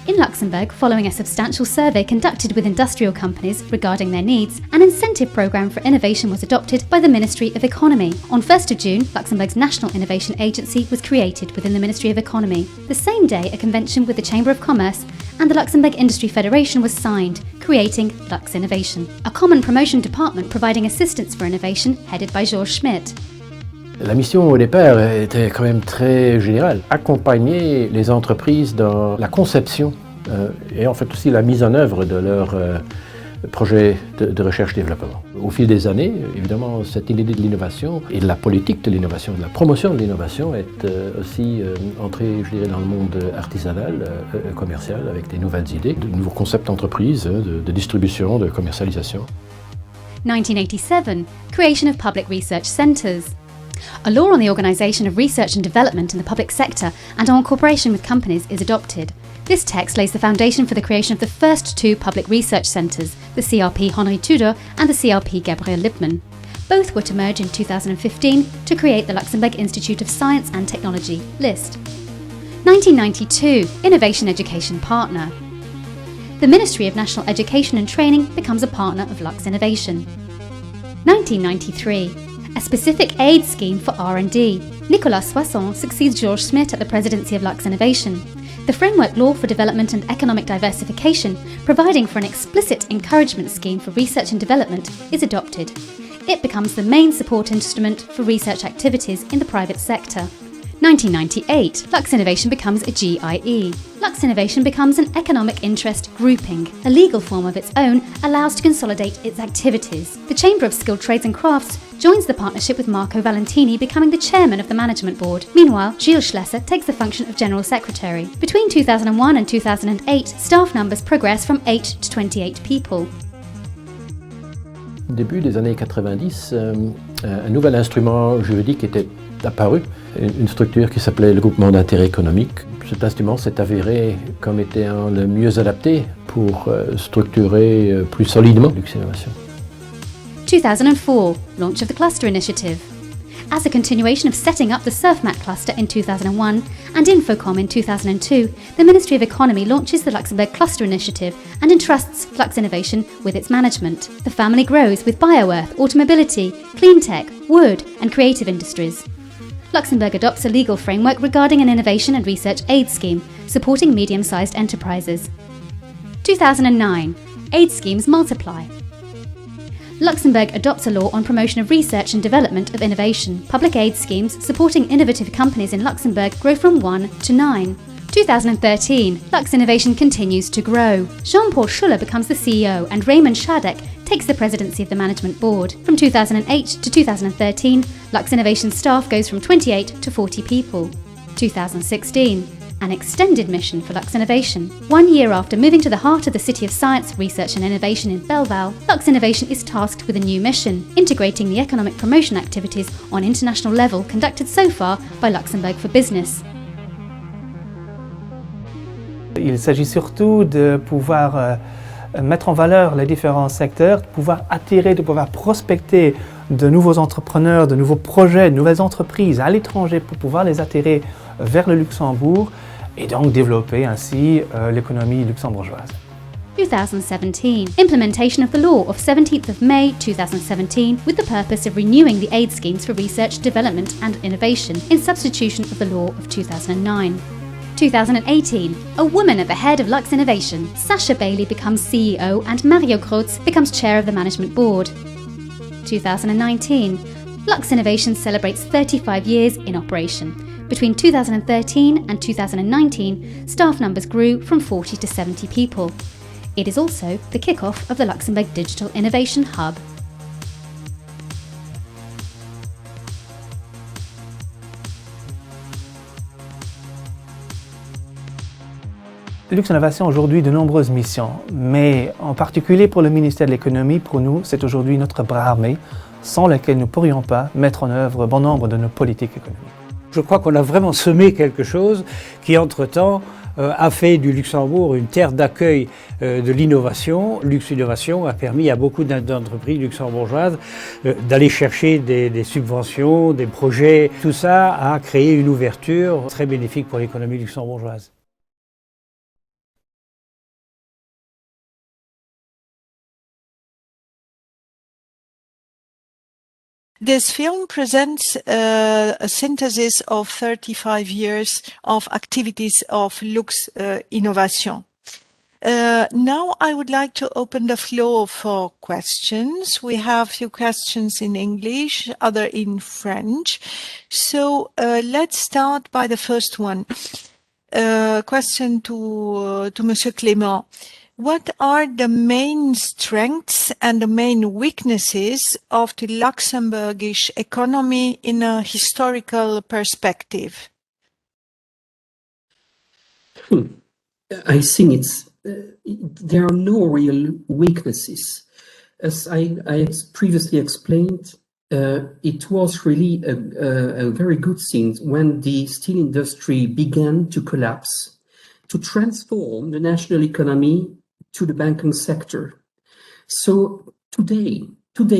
In Luxembourg, following a substantial survey conducted with industrial companies regarding their needs, an incentive programme for innovation was adopted by the Ministry of Economy. On 1st of June, Luxembourg's National Innovation Agency was created within the Ministry of Economy. The same day, a convention with the Chamber of Commerce and the Luxembourg Industry Federation was signed, creating Luxinnovation, a common promotion department providing assistance for innovation headed by Georges Schmidt. La mission au départ était quand même très générale, accompagner les entreprises dans la conception et en fait aussi la mise en œuvre de leurs projets de recherche-développement. Au fil des années, évidemment, cette idée de l'innovation et de la politique de l'innovation, de la promotion de l'innovation est aussi entrée, je dirais, dans le monde artisanal, commercial, avec des nouvelles idées, de nouveaux concepts d'entreprise, de distribution, de commercialisation. 1987, creation of public research centres. A law on the organisation of research and development in the public sector and on cooperation with companies is adopted. This text lays the foundation for the creation of the first two public research centres, the CRP Henri Tudor and the CRP Gabriel Lippmann. Both were to merge in 2015 to create the Luxembourg Institute of Science and Technology, LIST. 1992, Innovation Education Partner. The Ministry of National Education and Training becomes a partner of Luxinnovation. 1993, a specific aid scheme for R&D. Nicolas Soisson succeeds Georges Schmidt at the presidency of Luxinnovation. The Framework Law for Development and Economic Diversification, providing for an explicit encouragement scheme for research and development, is adopted. It becomes the main support instrument for research activities in the private sector. 1998, Luxinnovation becomes a GIE. Luxinnovation becomes an economic interest grouping. A legal form of its own allows to consolidate its activities. The Chamber of Skilled Trades and Crafts joins the partnership with Marco Valentini, becoming the chairman of the management board. Meanwhile, Gilles Schlesser takes the function of general secretary. Between 2001 and 2008, staff numbers progress from 8 to 28 people. Au début des années 90, un nouvel instrument juridique était apparu, une structure qui s'appelait le groupement d'intérêt économique. Cet instrument s'est avéré comme étant le mieux adapté pour structurer plus solidement Luxinnovation. 2004, launch of the Cluster Initiative. As a continuation of setting up the SurfMat cluster in 2001 and Infocom in 2002, the Ministry of Economy launches the Luxembourg Cluster Initiative and entrusts Luxinnovation with its management. The family grows with bioearth, automobility, clean tech, wood and creative industries. Luxembourg adopts a legal framework regarding an innovation and research aid scheme, supporting medium-sized enterprises. 2009, aid schemes multiply. Luxembourg adopts a law on promotion of research and development of innovation. Public aid schemes supporting innovative companies in Luxembourg grow from 1 to 9. 2013, Luxinnovation continues to grow. Jean-Paul Schuller becomes the CEO and Raymond Shadek takes the presidency of the management board. From 2008 to 2013, Luxinnovation staff goes from 28 to 40 people. 2016, an extended mission for Luxinnovation. 1 year after moving to the heart of the City of Science, Research and Innovation in Belval, Luxinnovation is tasked with a new mission, integrating the economic promotion activities on international level conducted so far by Luxembourg for Business. Il s'agit surtout de pouvoir mettre en valeur les différents secteurs, de pouvoir attirer, de pouvoir prospecter de nouveaux entrepreneurs, de nouveaux projets, de nouvelles entreprises à l'étranger pour pouvoir les attirer vers le Luxembourg et donc développer ainsi l'économie luxembourgeoise. 2017, implementation of the law of 17th of May 2017 with the purpose of renewing the aid schemes for research, development and innovation in substitution of the law of 2009. 2018, a woman at the head of Luxinnovation. Sasha Bailey becomes CEO and Mario Grotz becomes chair of the management board. 2019, Luxinnovation celebrates 35 years in operation. Between 2013 and 2019, staff numbers grew from 40 to 70 people. It is also the kick-off of the Luxembourg Digital Innovation Hub. Luxinnovation a aujourd'hui de nombreuses missions, mais en particulier pour le ministère de l'économie, pour nous, c'est aujourd'hui notre bras armé, sans lequel nous ne pourrions pas mettre en œuvre bon nombre de nos politiques économiques. Je crois qu'on a vraiment semé quelque chose qui, entre-temps, a fait du Luxembourg une terre d'accueil de l'innovation. Luxinnovation a permis à beaucoup d'entreprises luxembourgeoises d'aller chercher des subventions, des projets. Tout ça a créé une ouverture très bénéfique pour l'économie luxembourgeoise. This film presents a synthesis of 35 years of activities of Luxinnovation. Now I would like to open the floor for questions. We have a few questions in English, other in French. So let's start by the first one. Question to Monsieur Clément. What are the main strengths and the main weaknesses of the Luxembourgish economy in a historical perspective? I think there are no real weaknesses. As I previously explained, it was really a very good thing when the steel industry began to collapse, to transform the national economy to the banking sector. So today,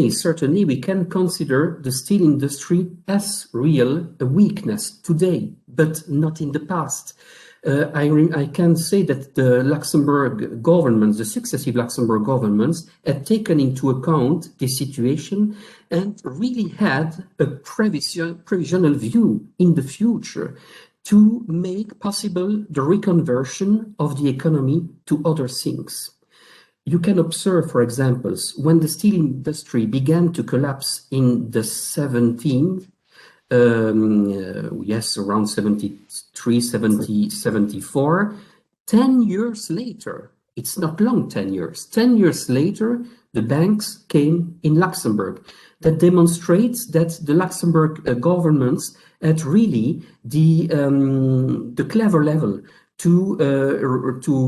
certainly we can consider the steel industry as real a weakness today, but not in the past. I can say that the Luxembourg governments, the successive Luxembourg governments, had taken into account the situation and really had a provisional view in the future to make possible the reconversion of the economy to other things. You can observe, for example, when the steel industry began to collapse in the 17th, around 73, 70, 74, 10 years later, it's not long, 10 years, 10 years later, the banks came in Luxembourg. That demonstrates that the Luxembourg governments had really the clever level to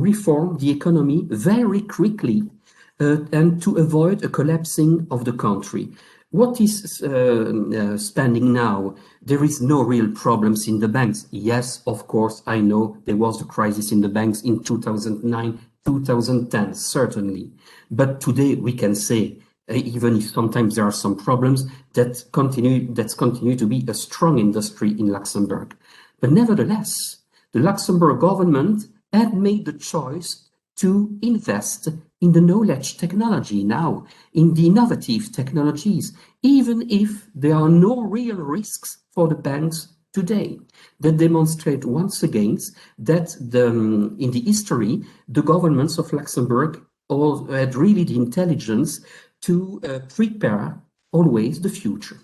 reform the economy very quickly and to avoid a collapsing of the country. What is spending now? There is no real problems in the banks. Yes, of course, I know there was a crisis in the banks in 2009, 2010, certainly. But today we can say, even if sometimes there are some problems, that's continue to be a strong industry in Luxembourg. But nevertheless, the Luxembourg government had made the choice to invest in the knowledge technology now, in the innovative technologies, even if there are no real risks for the banks today. That demonstrate once again that in the history, the governments of Luxembourg all had really the intelligence to prepare always the future.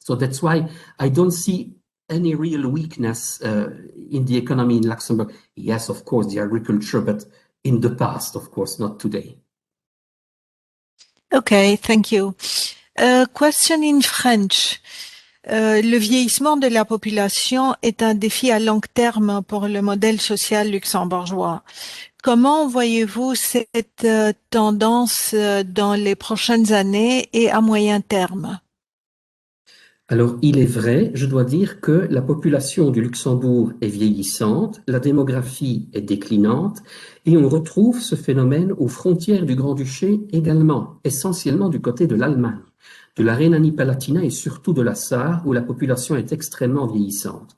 So that's why I don't see any real weakness in the economy in Luxembourg. Yes, of course, the agriculture, but in the past, of course, not today. Okay, thank you. Question in French. Le vieillissement de la population est un défi à long terme pour le modèle social luxembourgeois. Comment voyez-vous cette tendance dans les prochaines années et à moyen terme? Alors, il est vrai, je dois dire que la population du Luxembourg est vieillissante, la démographie est déclinante, et on retrouve ce phénomène aux frontières du Grand-Duché également, essentiellement du côté de l'Allemagne, de la Rhénanie-Palatinat et surtout de la Sarre, où la population est extrêmement vieillissante.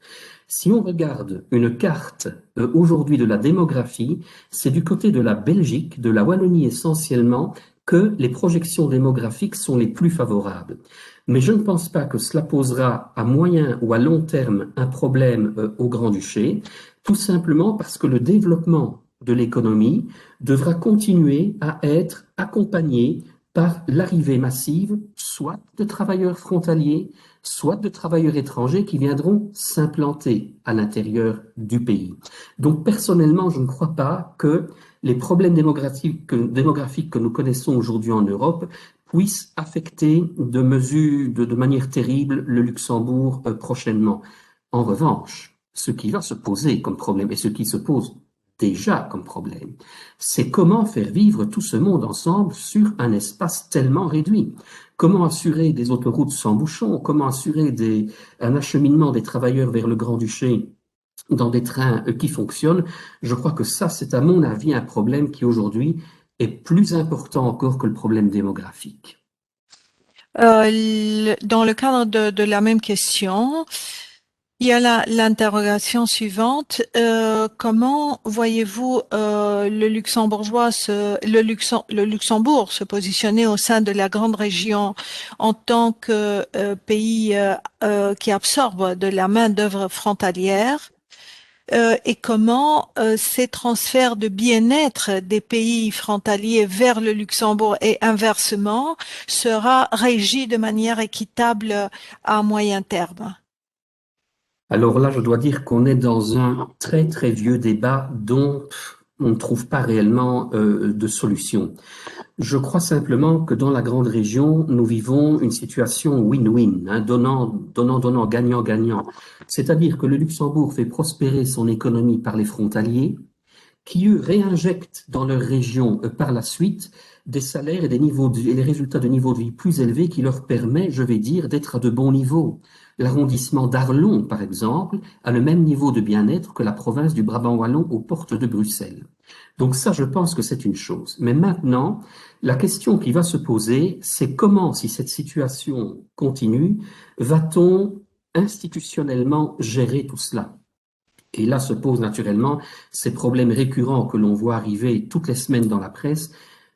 Si on regarde une carte aujourd'hui de la démographie, c'est du côté de la Belgique, de la Wallonie essentiellement, que les projections démographiques sont les plus favorables. Mais je ne pense pas que cela posera à moyen ou à long terme un problème au Grand-Duché, tout simplement parce que le développement de l'économie devra continuer à être accompagné par l'arrivée massive, soit de travailleurs frontaliers, soit de travailleurs étrangers qui viendront s'implanter à l'intérieur du pays. Donc personnellement, je ne crois pas que les problèmes démographiques que nous connaissons aujourd'hui en Europe puissent affecter de manière terrible le Luxembourg prochainement. En revanche, ce qui va se poser comme problème et ce qui se pose déjà comme problème. C'est comment faire vivre tout ce monde ensemble sur un espace tellement réduit. Comment assurer des autoroutes sans bouchons, comment assurer un acheminement des travailleurs vers le Grand-Duché dans des trains qui fonctionnent. Je crois que ça, c'est à mon avis un problème qui aujourd'hui est plus important encore que le problème démographique. Dans le cadre de la même question, il y a l'interrogation suivante. Comment voyez-vous le Luxembourg se positionner au sein de la grande région en tant que pays qui absorbe de la main-d'œuvre frontalière? Et comment ces transferts de bien-être des pays frontaliers vers le Luxembourg et inversement sera régi de manière équitable à moyen terme? Alors là, je dois dire qu'on est dans un très très vieux débat dont on ne trouve pas réellement de solution. Je crois simplement que dans la grande région, nous vivons une situation win-win, hein, donnant, gagnant-gagnant. C'est-à-dire que le Luxembourg fait prospérer son économie par les frontaliers, qui eux réinjectent dans leur région par la suite des salaires et et les résultats de niveau de vie plus élevés qui leur permet, je vais dire, d'être à de bons niveaux. L'arrondissement d'Arlon, par exemple, a le même niveau de bien-être que la province du Brabant wallon aux portes de Bruxelles. Donc ça, je pense que c'est une chose. Mais maintenant, la question qui va se poser, c'est comment, si cette situation continue, va-t-on institutionnellement gérer tout cela? Et là se posent naturellement ces problèmes récurrents que l'on voit arriver toutes les semaines dans la presse,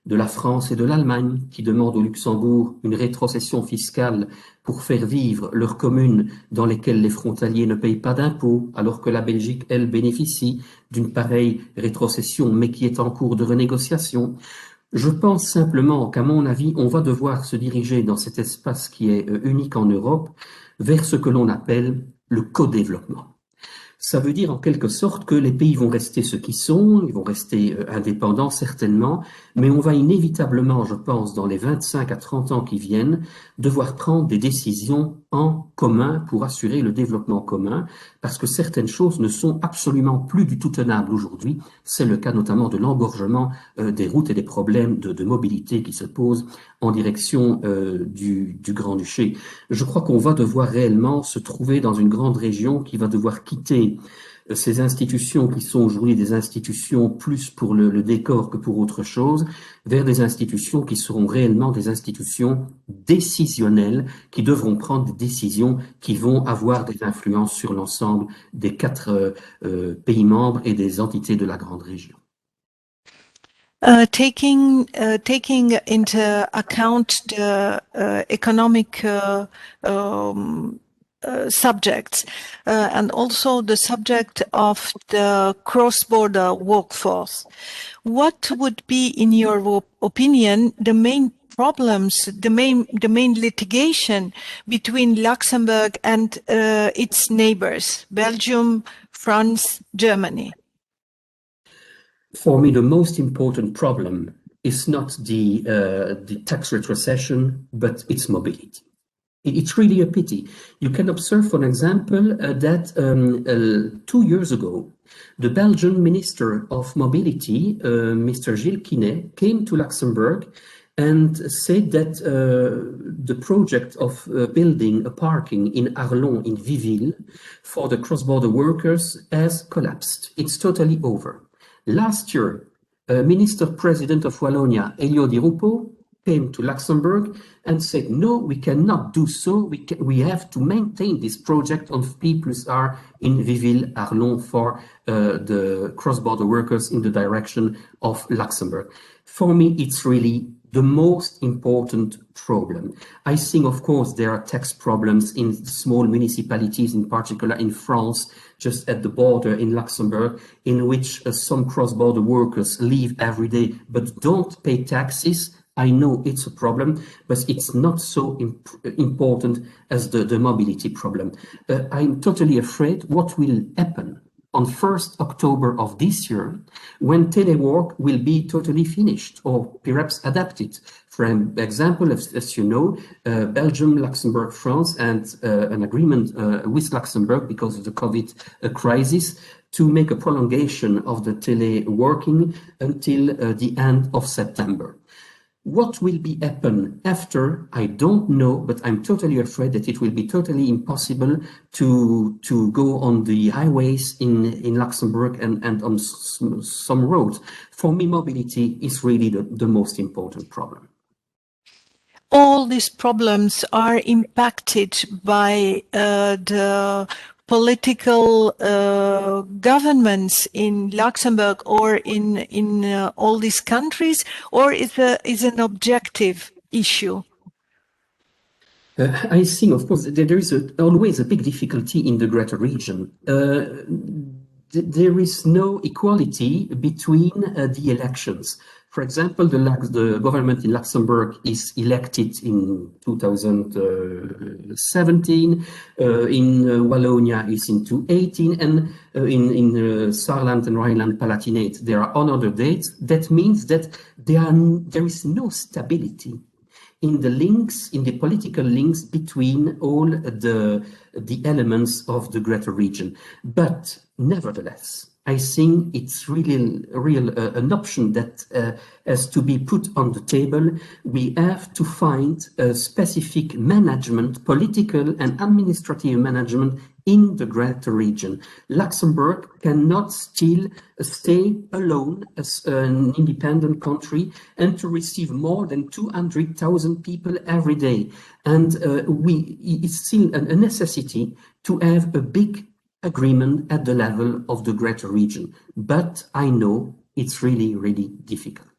de la France et de l'Allemagne, qui demandent au Luxembourg une rétrocession fiscale pour faire vivre leurs communes dans lesquelles les frontaliers ne payent pas d'impôts, alors que la Belgique, elle, bénéficie d'une pareille rétrocession, mais qui est en cours de renégociation. Je pense simplement qu'à mon avis, on va devoir se diriger dans cet espace qui est unique en Europe vers ce que l'on appelle le co-développement. Ça veut dire en quelque sorte que les pays vont rester ce qu'ils sont, ils vont rester indépendants certainement, mais on va inévitablement, je pense, dans les 25 à 30 ans qui viennent, devoir prendre des décisions en commun pour assurer le développement commun, parce que certaines choses ne sont absolument plus du tout tenables aujourd'hui. C'est le cas notamment de l'engorgement des routes et des problèmes de mobilité qui se posent en direction du Grand-Duché. Je crois qu'on va devoir réellement se trouver dans une grande région qui va devoir quitter ces institutions qui sont aujourd'hui des institutions plus pour le décor que pour autre chose, vers des institutions qui seront réellement des institutions décisionnelles, qui devront prendre des décisions qui vont avoir des influences sur l'ensemble des 4 pays membres et des entités de la grande région. Taking into account the economic subjects and also the subject of the cross-border workforce, what would be, in your opinion, the main problems, the main litigation between Luxembourg and its neighbors, Belgium, France, Germany? For me, the most important problem is not the tax retrocession, but its mobility. It's really a pity. You can observe, for example, that 2 years ago, the Belgian Minister of Mobility, Mr. Gilles Quinet, came to Luxembourg and said that the project of building a parking in Arlon, in Viville, for the cross-border workers has collapsed. It's totally over. Last year, Minister President of Wallonia, Elio Di Rupo, came to Luxembourg and said, no, we cannot do so. We have to maintain this project of P+R in Viville, Arlon for the cross-border workers in the direction of Luxembourg. For me, it's really the most important problem. I think, of course, there are tax problems in small municipalities, in particular in France, just at the border in Luxembourg, in which some cross-border workers leave every day but don't pay taxes. I know it's a problem, but it's not so important as the mobility problem. I'm totally afraid what will happen on 1st October of this year, when telework will be totally finished or perhaps adapted. For example, as you know, Belgium, Luxembourg, France, and an agreement with Luxembourg because of the COVID crisis to make a prolongation of the teleworking until the end of September. What will be happen after, I don't know, but I'm totally afraid that it will be totally impossible to go on the highways in Luxembourg and on some roads. For me, mobility is really the most important problem. All these problems are impacted by the political governments in Luxembourg or in all these countries, or is an objective issue? I think, of course, there is always a big difficulty in the greater region. There is no equality between the elections. For example, the government in Luxembourg is elected in 2017, in Wallonia is in 2018, and in Saarland and Rhineland-Palatinate there are another dates. That means that there is no stability in the links, in the political links between all the elements of the greater region. But nevertheless, I think it's really an option that has to be put on the table. We have to find a specific management, political and administrative management in the greater region. Luxembourg cannot still stay alone as an independent country and to receive more than 200,000 people every day. And it's still a necessity to have a big agreement at the level of the greater region. But I know it's really, really difficult.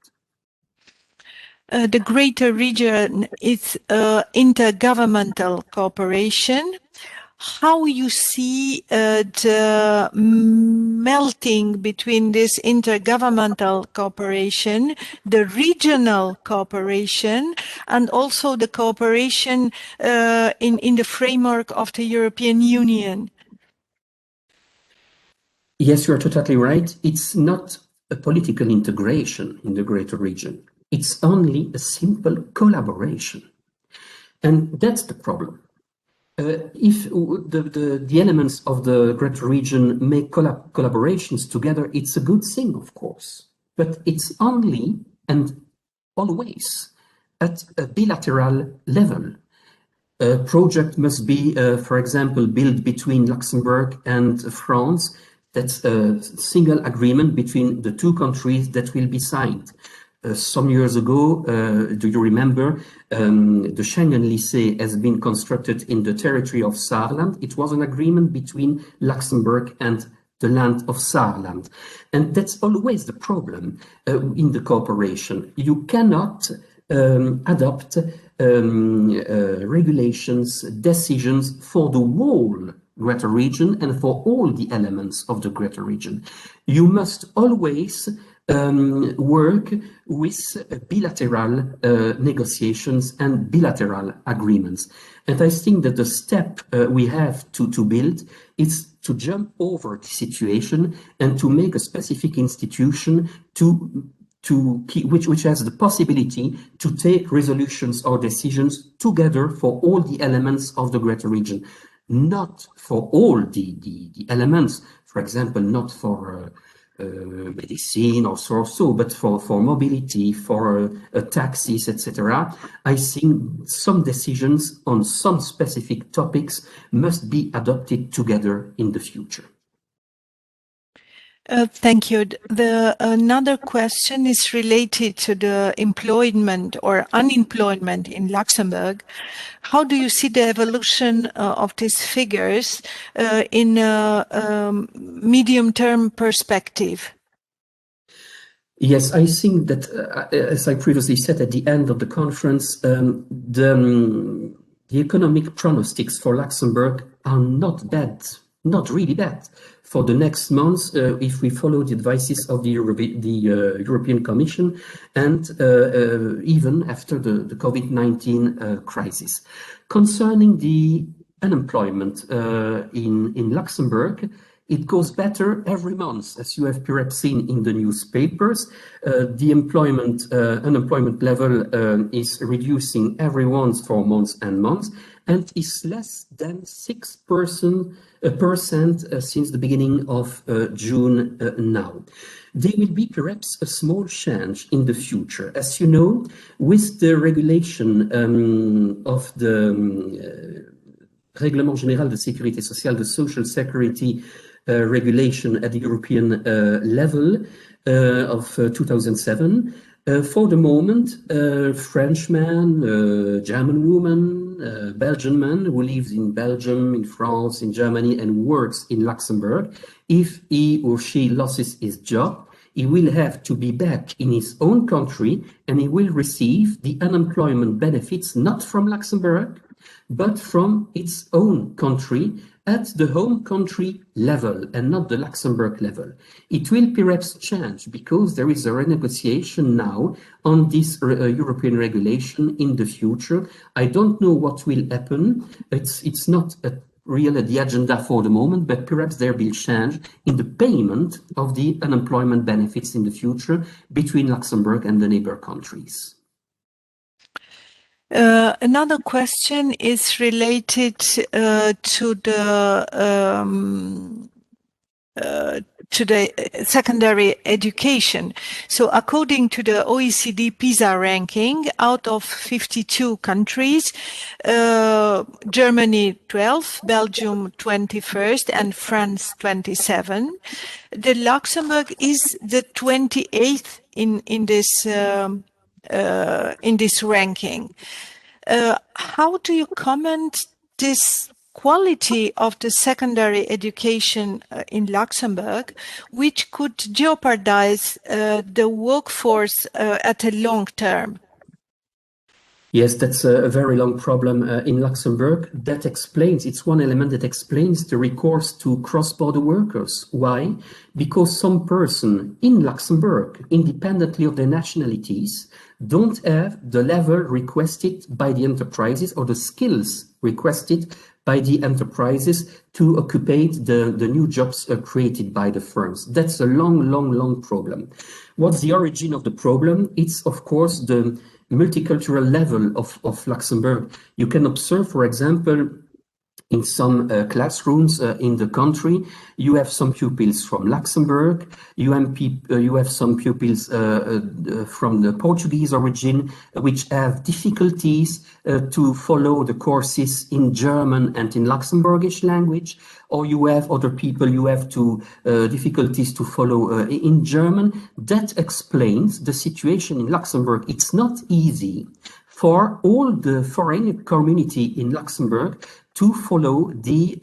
The greater region is intergovernmental cooperation. How you see the melting between this intergovernmental cooperation, the regional cooperation, and also the cooperation in the framework of the European Union? Yes, you're totally right. It's not a political integration in the greater region. It's only a simple collaboration. And that's the problem. If the elements of the greater region make collaborations together, it's a good thing, of course. But it's only and always at a bilateral level. A project must be, for example, built between Luxembourg and France. That's a single agreement between the two countries that will be signed. Some years ago, do you remember, the Schengen Lycée has been constructed in the territory of Saarland. It was an agreement between Luxembourg and the land of Saarland. And that's always the problem in the cooperation. You cannot adopt regulations, decisions for the whole greater region and for all the elements of the greater region. You must always work with bilateral negotiations and bilateral agreements. And I think that the step we have to build is to jump over the situation and to make a specific institution which has the possibility to take resolutions or decisions together for all the elements of the greater region. Not for all the elements, for example, not for medicine or so, but for mobility, for taxis, etc. I think some decisions on some specific topics must be adopted together in the future. Thank you. Another question is related to the employment or unemployment in Luxembourg. How do you see the evolution of these figures in a medium-term perspective? Yes, I think that, as I previously said at the end of the conference, the economic pronostics for Luxembourg are not bad, not really bad. For the next months, if we follow the advices of the European Commission, and even after the COVID-19 crisis. Concerning the unemployment in Luxembourg, It goes better every month, as you have perhaps seen in the newspapers. The unemployment level is reducing every month for months and months, and is less than 6% since the beginning of June now. There will be perhaps a small change in the future. As you know, with the regulation of the Règlement Général de Sécurité Sociale, the Social Security regulation at the European level of 2007. For the moment, Frenchman, German woman, Belgian man who lives in Belgium, in France, in Germany, and works in Luxembourg, if he or she loses his job, he will have to be back in his own country and he will receive the unemployment benefits not from Luxembourg, but from its own country at the home country level and not the Luxembourg level. It will perhaps change because there is a renegotiation now on this European regulation in the future. I don't know what will happen. It's not really the agenda for the moment, but perhaps there will change in the payment of the unemployment benefits in the future between Luxembourg and the neighbor countries. Another question is related to the secondary education. So according to the OECD PISA ranking, out of 52 countries, Germany 12, Belgium 21st, and France 27. The Luxembourg is the 28th in this ranking. How do you comment this quality of the secondary education in Luxembourg, which could jeopardize the workforce at a long term? Yes, that's a very long problem in Luxembourg. That explains, it's one element that explains the recourse to cross-border workers. Why? Because some person in Luxembourg, independently of their nationalities, don't have the level requested by the enterprises or the skills requested by the enterprises to occupy the new jobs created by the firms. That's a long problem. What's the origin of the problem? It's, of course, the multicultural level of Luxembourg. You can observe, for example, in some classrooms in the country, you have some pupils from Luxembourg, you have some pupils from the Portuguese origin, which have difficulties to follow the courses in German and in Luxembourgish language, or you have other people you have difficulties to follow in German. That explains the situation in Luxembourg. It's not easy for all the foreign community in Luxembourg to follow the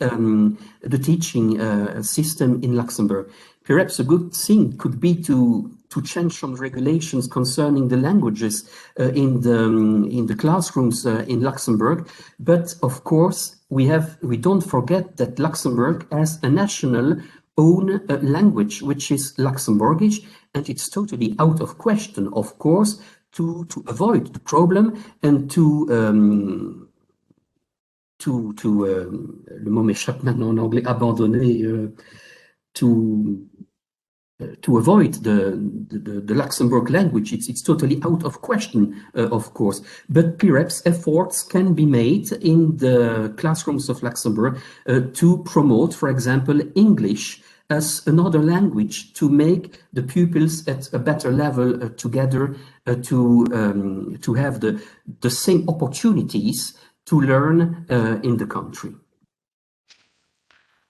teaching system in Luxembourg. Perhaps a good thing could be to change some regulations concerning the languages in the classrooms in Luxembourg. But of course, we don't forget that Luxembourg has a national own language, which is Luxembourgish, and it's totally out of question, of course, to avoid the problem and le mot m'échappe maintenant en anglais, abandonner, to avoid the Luxembourg language. It's totally out of question, of course. But perhaps efforts can be made in the classrooms of Luxembourg to promote, for example, English as another language, to make the pupils at a better level together to have the same opportunities to learn in the country.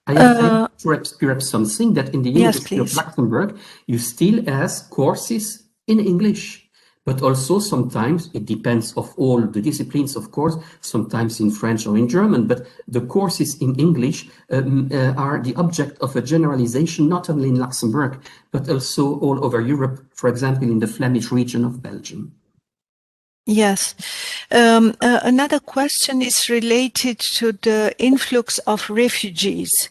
I have perhaps something that in the University of Luxembourg, you still have courses in English, but also sometimes it depends of all the disciplines, of course, sometimes in French or in German, but the courses in English are the object of a generalization, not only in Luxembourg, but also all over Europe, for example, in the Flemish region of Belgium. Yes. Another question is related to the influx of refugees.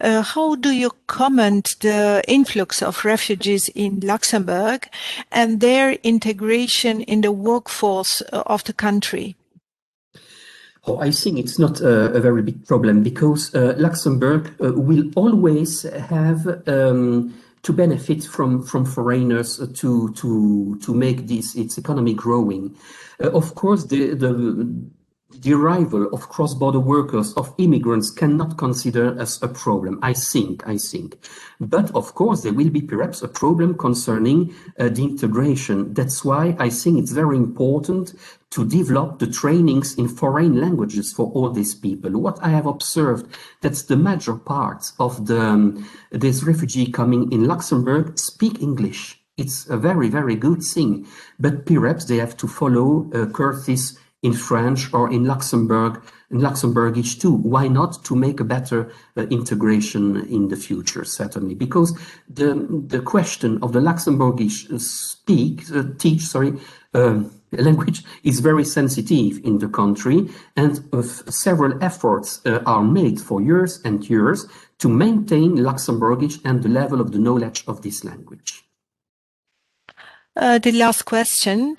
How do you comment the influx of refugees in Luxembourg and their integration in the workforce of the country? Oh, I think it's not a very big problem because Luxembourg will always have to benefit from foreigners to make its economy growing. Of course, the arrival of cross-border workers, of immigrants, cannot consider as a problem, I think. But of course, there will be perhaps a problem concerning the integration. That's why I think it's very important to develop the trainings in foreign languages for all these people. What I have observed, that's the major part of this refugee coming in Luxembourg speak English. It's a very, very good thing, but perhaps they have to follow courses in French or in Luxembourgish too. Why not to make a better integration in the future, certainly? Because the question of the Luxembourgish language is very sensitive in the country, and several efforts are made for years and years to maintain Luxembourgish and the level of the knowledge of this language. The last question.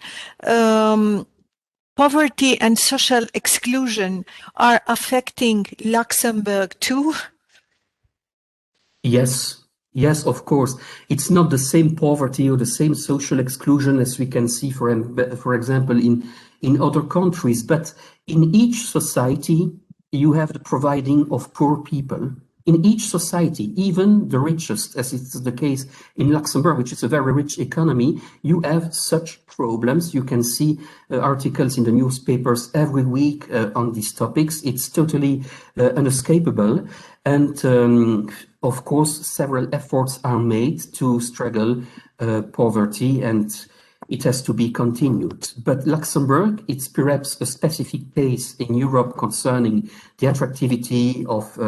Poverty and social exclusion are affecting Luxembourg too? Yes, of course. It's not the same poverty or the same social exclusion as we can see, for example, in other countries. But in each society, you have the providing of poor people. In each society, even the richest, as it's the case in Luxembourg, which is a very rich economy, you have such problems. You can see articles in the newspapers every week on these topics. It's totally unescapable. And of course, several efforts are made to struggle poverty, and it has to be continued. But Luxembourg, it's perhaps a specific case in Europe concerning the attractivity of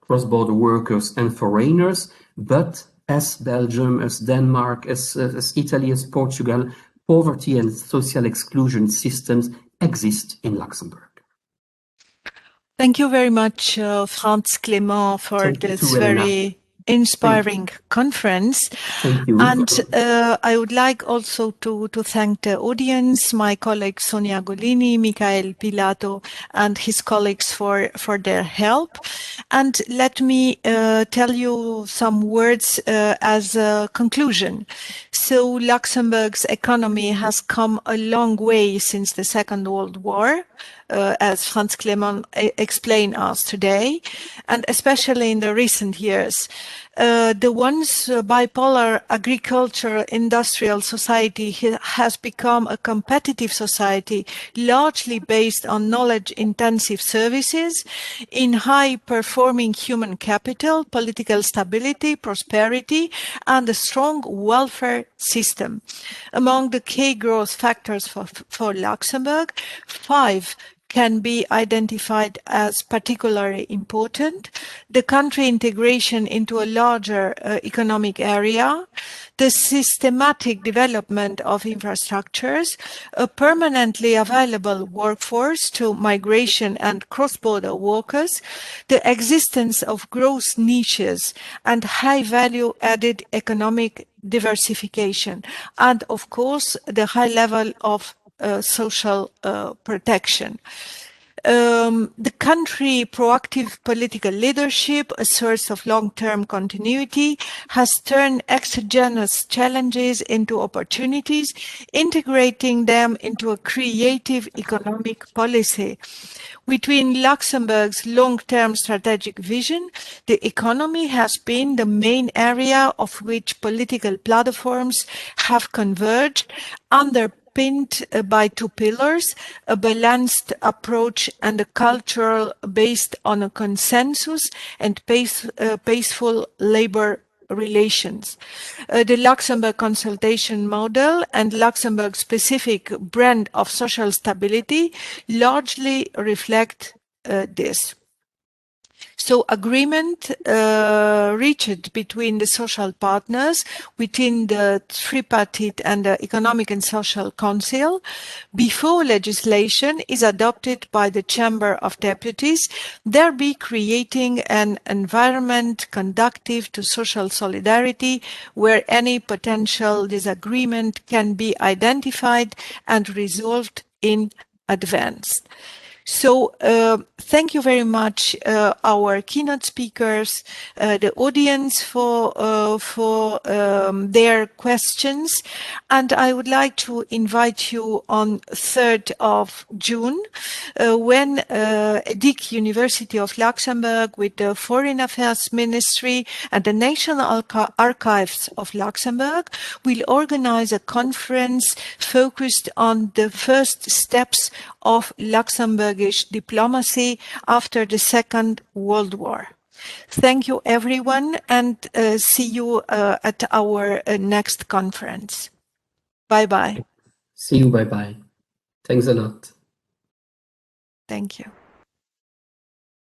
cross-border workers and foreigners, but as Belgium, as Denmark, as Italy, as Portugal, poverty and social exclusion systems exist in Luxembourg. Thank you very much, Franz Clément, for this very inspiring conference. Thank you. And I would like also to thank the audience, my colleagues Sonia Golini, Michael Pilato, and his colleagues for their help. And let me tell you some words as a conclusion. So Luxembourg's economy has come a long way since the Second World War, as Franz Clément explained us today, and especially in the recent years. The once bipolar agricultural industrial society has become a competitive society largely based on knowledge-intensive services in high-performing human capital, political stability, prosperity, and a strong welfare system. Among the key growth factors for Luxembourg, 5 can be identified as particularly important: the country integration into a larger economic area, the systematic development of infrastructures, a permanently available workforce to migration and cross-border workers, the existence of growth niches and high-value added economic diversification, and of course the high level of social protection. The country proactive political leadership, a source of long-term continuity, has turned exogenous challenges into opportunities, integrating them into a creative economic policy. Between Luxembourg's long-term strategic vision, the economy has been the main area of which political platforms have converged, underpinned by 2 pillars: a balanced approach and a cultural based on a consensus and peaceful labor relations. The Luxembourg consultation model and Luxembourg's specific brand of social stability largely reflect this. So agreement reached between the social partners within the tripartite and the Economic and Social Council before legislation is adopted by the Chamber of Deputies, thereby creating an environment conducive to social solidarity where any potential disagreement can be identified and resolved in advance. So thank you very much, our keynote speakers, the audience for their questions. And I would like to invite you on 3rd of June, when EDIC University of Luxembourg with the Foreign Affairs Ministry and the National Archives of Luxembourg will organize a conference focused on the first steps of Luxembourgish diplomacy after the Second World War. Thank you, everyone, and see you at our next conference. Bye-bye. See you. Bye-bye. Thanks a lot. Thank you.